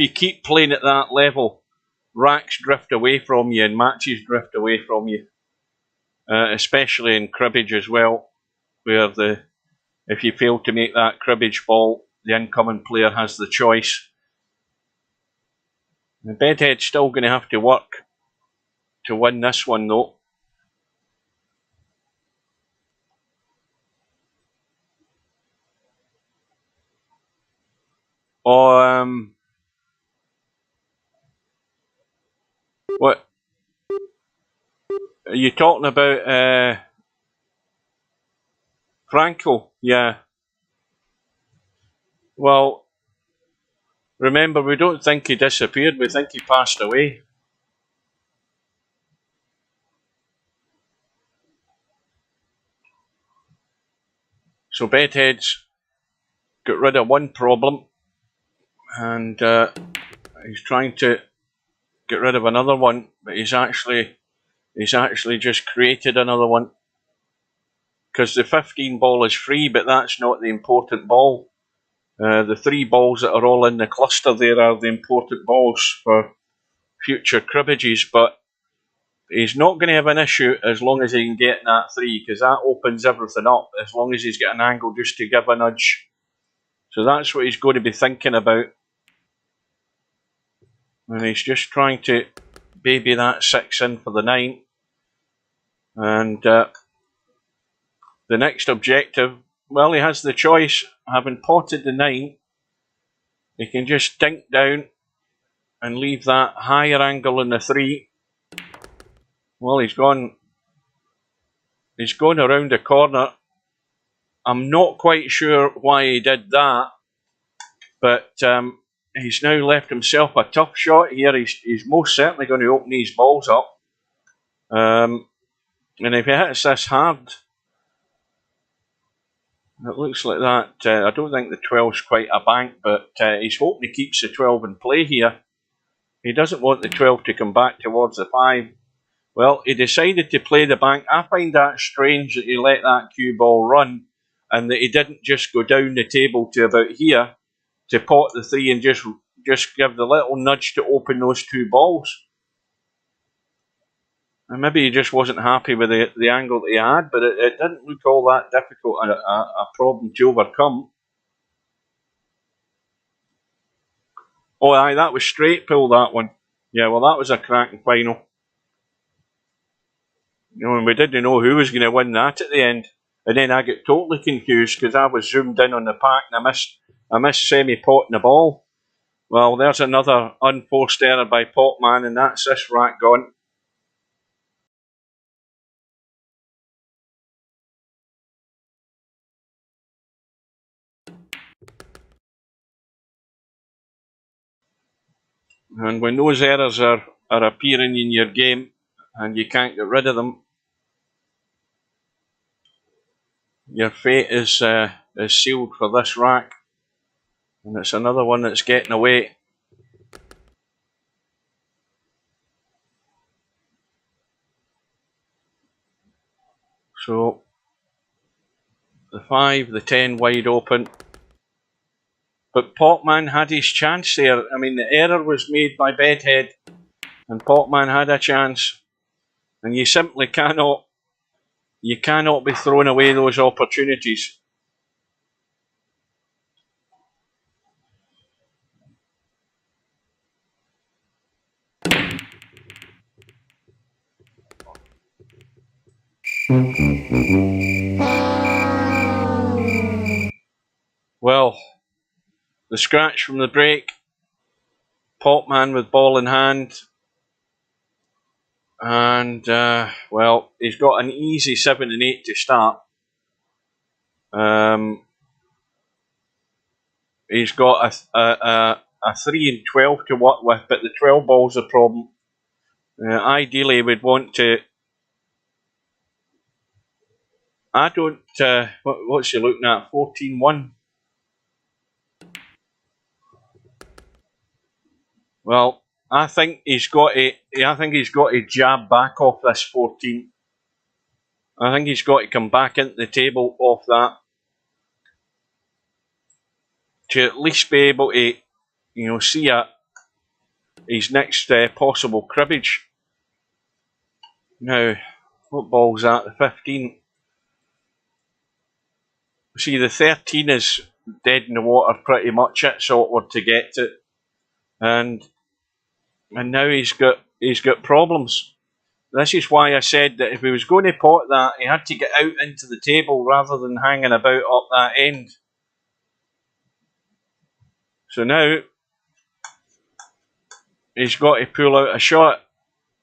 keep playing at that level, racks drift away from you and matches drift away from you, especially in cribbage as well, where if you fail to make that cribbage ball, the incoming player has the choice. The Bedhead's still going to have to work to win this one, though. What are you talking about? Franco? Yeah. Well, remember, we don't think he disappeared, we think he passed away. So Bedhead's got rid of one problem, and he's trying to get rid of another one, but he's actually just created another one. Because the 15 ball is free, but that's not the important ball. The 3 balls that are all in the cluster there are the important balls for future cribbages, but he's not going to have an issue as long as he can get that 3, because that opens everything up, as long as he's got an angle just to give a nudge. So that's what he's going to be thinking about. And he's just trying to baby that 6 in for the 9. And the next objective, well, he has the choice. Having potted the 9, he can just dink down and leave that higher angle in the 3. Well, he's gone around the corner. I'm not quite sure why he did that, but he's now left himself a tough shot here. He's most certainly going to open these balls up. And if he hits this hard, it looks like that. I don't think the 12's quite a bank, but he's hoping he keeps the 12 in play here. He doesn't want the 12 to come back towards the 5. Well, he decided to play the bank. I find that strange that he let that cue ball run and that he didn't just go down the table to about here to pot the 3 and just give the little nudge to open those 2 balls. And maybe he just wasn't happy with the angle that he had, but it didn't look all that difficult, a problem to overcome. Oh, aye, that was straight pull, that one. Yeah, well, that was a cracking final. And we didn't know who was going to win that at the end. And then I got totally confused because I was zoomed in on the pack and I missed semi-potting the ball. Well, there's another unforced error by Potman, and that's this rack gone. And when those errors are appearing in your game and you can't get rid of them, your fate is sealed for this rack. And it's another one that's getting away. So the 5, the 10 wide open. But Potman had his chance there. I mean, the error was made by Bedhead, and Potman had a chance. And you simply cannot be throwing away those opportunities. Well, the scratch from the break. Potman with ball in hand. And, well, he's got an easy 7 and 8 to start. He's got a 3 and 12 to work with, but the 12 ball's a problem. Ideally, we'd want to... I don't... what's he looking at? 14-1. Well, I think he's got to jab back off this 14. I think he's got to come back into the table off that to at least be able to, see his next possible cribbage. Now, what ball's that? The 15. See, the 13 is dead in the water pretty much. It's awkward to get to, and now he's got problems. This is why I said that if he was going to pot that, he had to get out into the table rather than hanging about up that end. So now he's got to pull out a shot,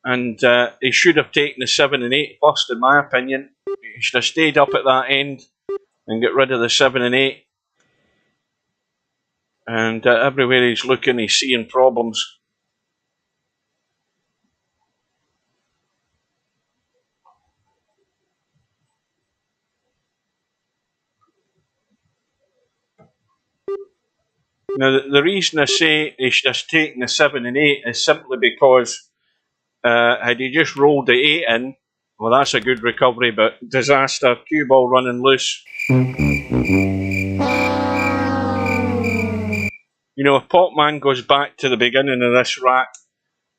and he should have taken the 7 and 8 first, in my opinion. He should have stayed up at that end and get rid of the 7 and 8. And everywhere he's looking, he's seeing problems. Now, the reason I say he's just taking the 7 and 8 is simply because had he just rolled the 8 in, well, that's a good recovery, but disaster, cue ball running loose. If Potman goes back to the beginning of this rack,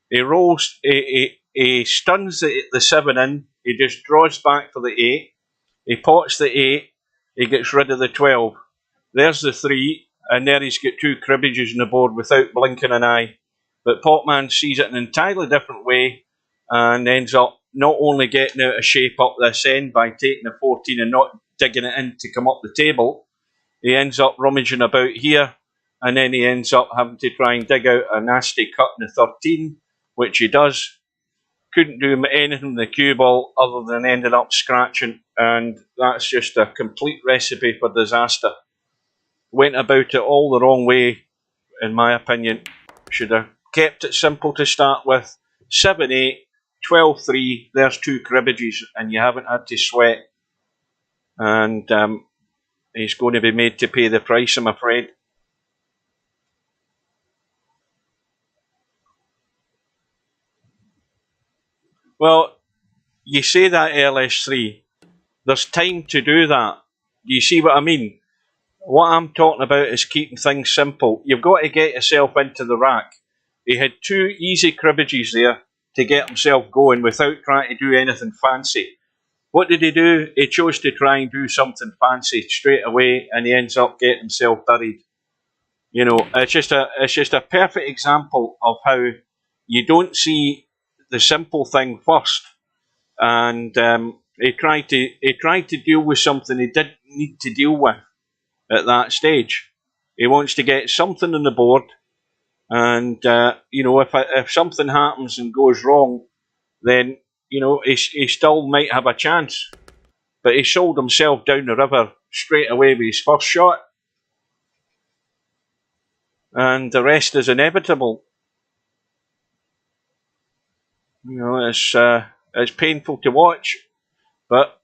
he rolls, he stuns the 7 in, he just draws back for the 8, he pots the 8, he gets rid of the 12. There's the 3, and there he's got 2 cribbages on the board without blinking an eye. But Potman sees it an entirely different way and ends up not only getting out of shape up this end by taking the 14 and not digging it in to come up the table, he ends up rummaging about here, and then he ends up having to try and dig out a nasty cut in the 13, which he does. Couldn't do anything with the cue ball other than ended up scratching, and that's just a complete recipe for disaster. Went about it all the wrong way, in my opinion. Should have kept it simple to start with. 7-8, 12-3, there's 2 cribbages, and you haven't had to sweat. And he's going to be made to pay the price, I'm afraid. Well, you say that LS3, there's time to do that. Do you see what I mean? What I'm talking about is keeping things simple. You've got to get yourself into the rack. He had 2 easy cribbages there to get himself going without trying to do anything fancy. What did he do? He chose to try and do something fancy straight away, and he ends up getting himself buried. It's just a perfect example of how you don't see the simple thing first. And he tried to deal with something he didn't need to deal with at that stage. He wants to get something on the board, and if something happens and goes wrong, then he still might have a chance. But he sold himself down the river straight away with his first shot, and the rest is inevitable. It's painful to watch, but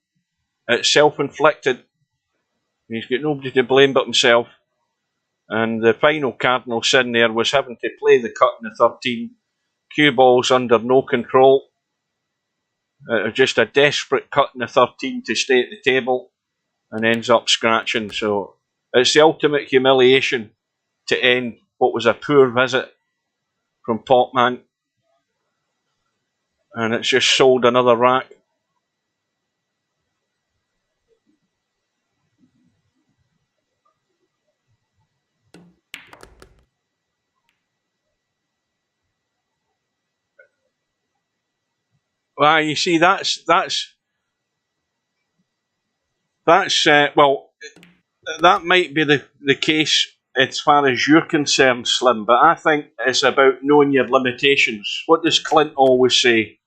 it's self-inflicted. He's got nobody to blame but himself. And the final cardinal sin there was having to play the cut in the 13. Cue ball's under no control. Just a desperate cut in the 13 to stay at the table and ends up scratching. So it's the ultimate humiliation to end what was a poor visit from Potman. And it's just sold another rack. Well, you see, that's well, that might be the case as far as you're concerned, Slim, but I think it's about knowing your limitations. What does Clint always say?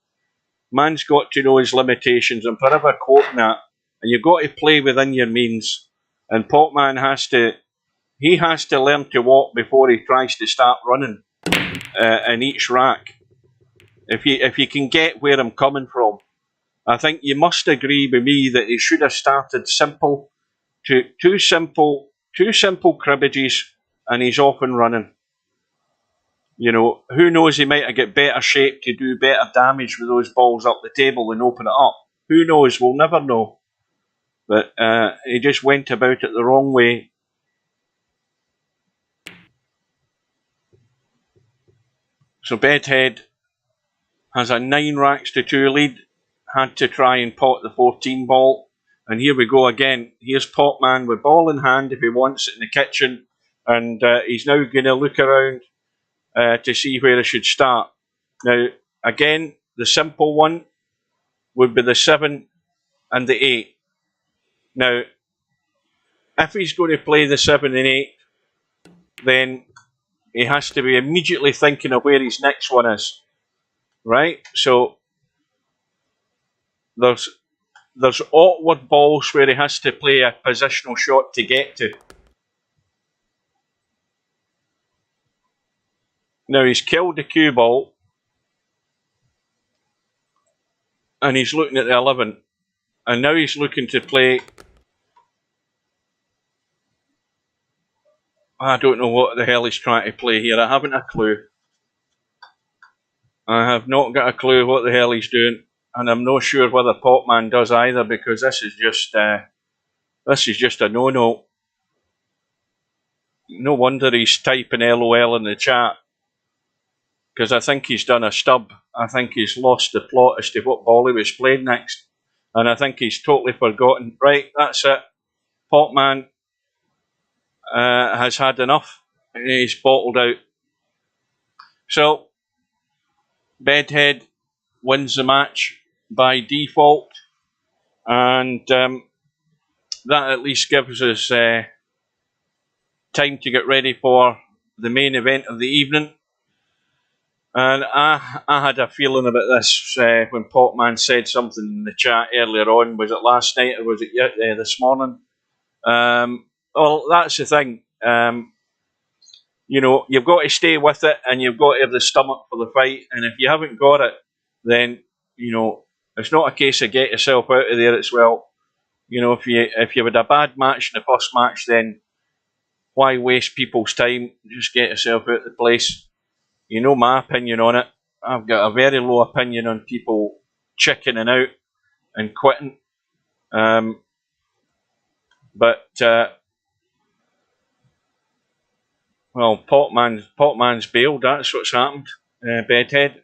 Man's got to know his limitations. I'm forever quoting that. And you've got to play within your means. And Potman has to learn to walk before he tries to start running in each rack. If you can get where I'm coming from, I think you must agree with me that he should have started simple, two simple cribbages, and he's off and running. You know, who knows, he might have got better shape to do better damage with those balls up the table and open it up. Who knows? We'll never know. But he just went about it the wrong way. So Bedhead has a 9 racks to 2 lead. Had to try and pot the 14 ball. And here we go again. Here's Potman with ball in hand if he wants it in the kitchen. And he's now going to look around to see where he should start. Now, again, the simple one would be the 7 and the 8. Now, if he's going to play the 7 and 8, then he has to be immediately thinking of where his next one is. Right? So, there's awkward balls where he has to play a positional shot to get to. Now he's killed the cue ball and he's looking at the 11, and now he's looking to play. I don't know what the hell he's trying to play here. I haven't a clue. I have not got a clue what the hell he's doing, and I'm not sure whether Potman does either, because this is just a no-no. No wonder he's typing LOL in the chat, because I think he's done a stub. I think he's lost the plot as to what ball he was playing next, and I think he's totally forgotten. Right, that's it. Potman has had enough. He's bottled out. So, Bedhead wins the match by default, and that at least gives us time to get ready for the main event of the evening. And I had a feeling about this when Potman said something in the chat earlier on. Was it last night or was it this morning? Well, that's the thing. You know, you've got to stay with it, and you've got to have the stomach for the fight. And if you haven't got it, then, you know, it's not a case of get yourself out of there. It's, well, you know, if you had a bad match in the first match, then why waste people's time? Just get yourself out of the place. You know my opinion on it. I've got a very low opinion on people chickening out and quitting. Well, Potman's bailed. That's what's happened. Bedhead.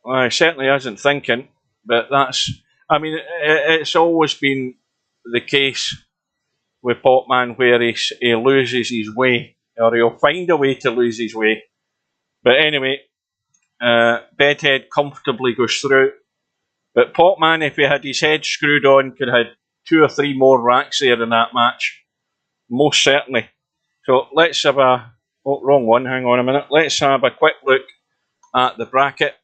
Well, he certainly isn't thinking, but that's. I mean, it's always been the case with Potman where he loses his way, or he'll find a way to lose his way. But anyway, Bedhead comfortably goes through. But Potman, if he had his head screwed on, could have had 2 or 3 more racks there in that match. Most certainly. So let's have wrong one, hang on a minute. Let's have a quick look at the bracket.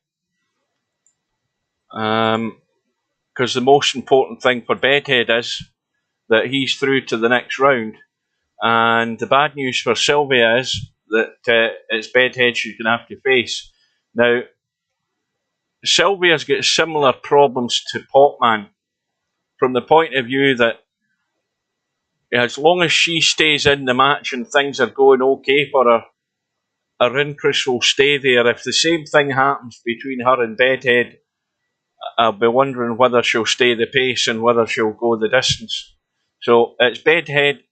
Because the most important thing for Bedhead is that he's through to the next round. And the bad news for Sylvia is that it's Bedhead she's going to have to face. Now, Sylvia's got similar problems to Potman from the point of view that as long as she stays in the match and things are going okay for her, her interest will stay there. If the same thing happens between her and Bedhead, I'll be wondering whether she'll stay the pace and whether she'll go the distance. So it's Bedhead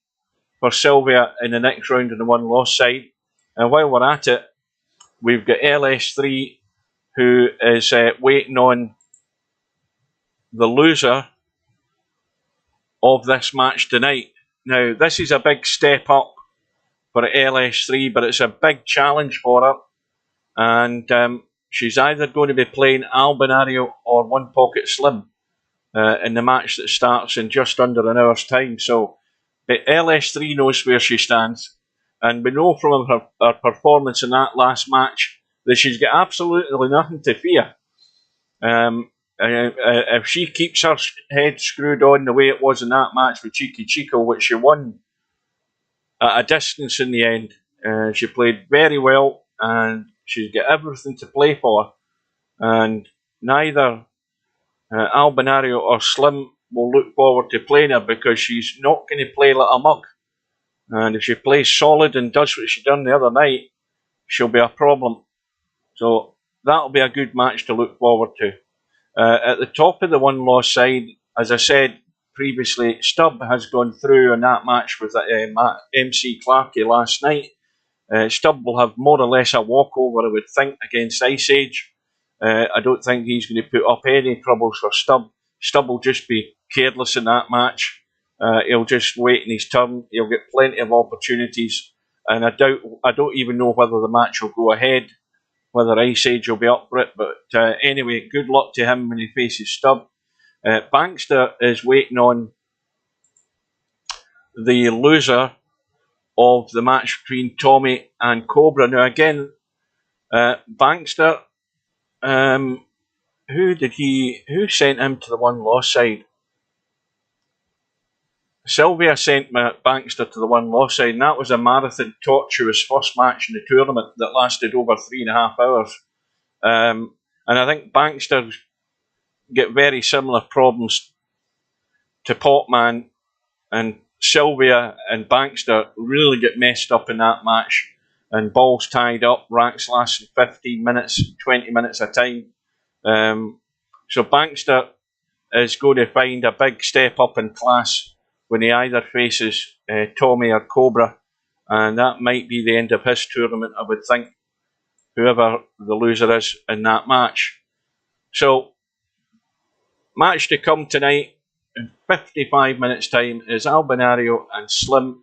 for Sylvia in the next round in the one-loss side. And while we're at it, we've got LS3 who is waiting on the loser of this match tonight. Now, this is a big step up for LS3, but it's a big challenge for her. And she's either going to be playing Albinario or One Pocket Slim in the match that starts in just under an hour's time. So but LS3 knows where she stands. And we know from her performance in that last match that she's got absolutely nothing to fear. If she keeps her head screwed on the way it was in that match with Cheeky Chico, which she won at a distance in the end, she played very well and she's got everything to play for. And neither Albinario or Slim will look forward to playing her because she's not going to play like a mug. And if she plays solid and does what she done the other night, she'll be a problem. So that'll be a good match to look forward to. At the top of the one-loss side, as I said previously, Stubb has gone through in that match with MC Clarkey last night. Stubb will have more or less a walkover, I would think, against Ice Age. I don't think he's going to put up any troubles for Stubb. Stubb will just be careless in that match. He'll just wait in his turn. He'll get plenty of opportunities. And I don't even know whether the match will go ahead, whether Ice Age will be up for it. But anyway, good luck to him when he faces Stubb. Bankster is waiting on the loser of the match between Tommy and Cobra. Now again, Bankster, who sent him to the one-loss side? Sylvia sent Bankster to the one-loss side, and that was a marathon tortuous first match in the tournament that lasted over 3.5 hours. And I think Bankster get very similar problems to Potman, and Sylvia and Bankster really get messed up in that match, and balls tied up, racks lasting 15 minutes, 20 minutes a time. So Bankster is going to find a big step up in class when he either faces Tommy or Cobra, and that might be the end of his tournament, I would think, whoever the loser is in that match. So, match to come tonight in 55 minutes time is Albinario and Slim,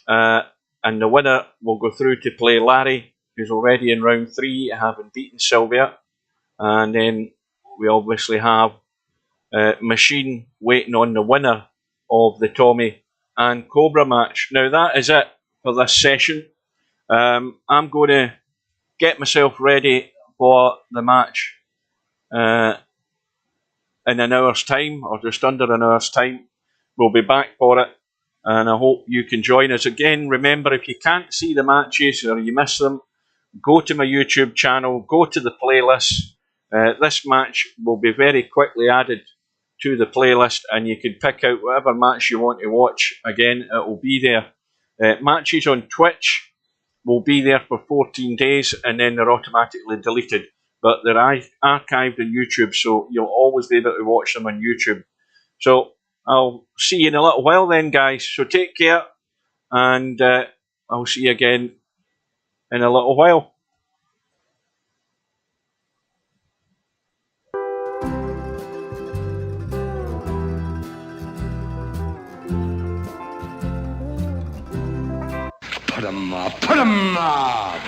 and the winner will go through to play Larry, who's already in round 3, having beaten Sylvia, and then we obviously have Machine waiting on the winner of the Tommy and Cobra match. Now that is it for this session. I'm going to get myself ready for the match in an hour's time, or just under an hour's time. We'll be back for it, and I hope you can join us. Again, remember, if you can't see the matches or you miss them, go to my YouTube channel, go to the playlist. This match will be very quickly added to the playlist, and you can pick out whatever match you want to watch. Again, it will be there. Matches on Twitch will be there for 14 days, and then they're automatically deleted. But they're archived on YouTube, so you'll always be able to watch them on YouTube. So I'll see you in a little while then, guys. So take care, and I'll see you again in a little while. Put 'em up, put 'em up!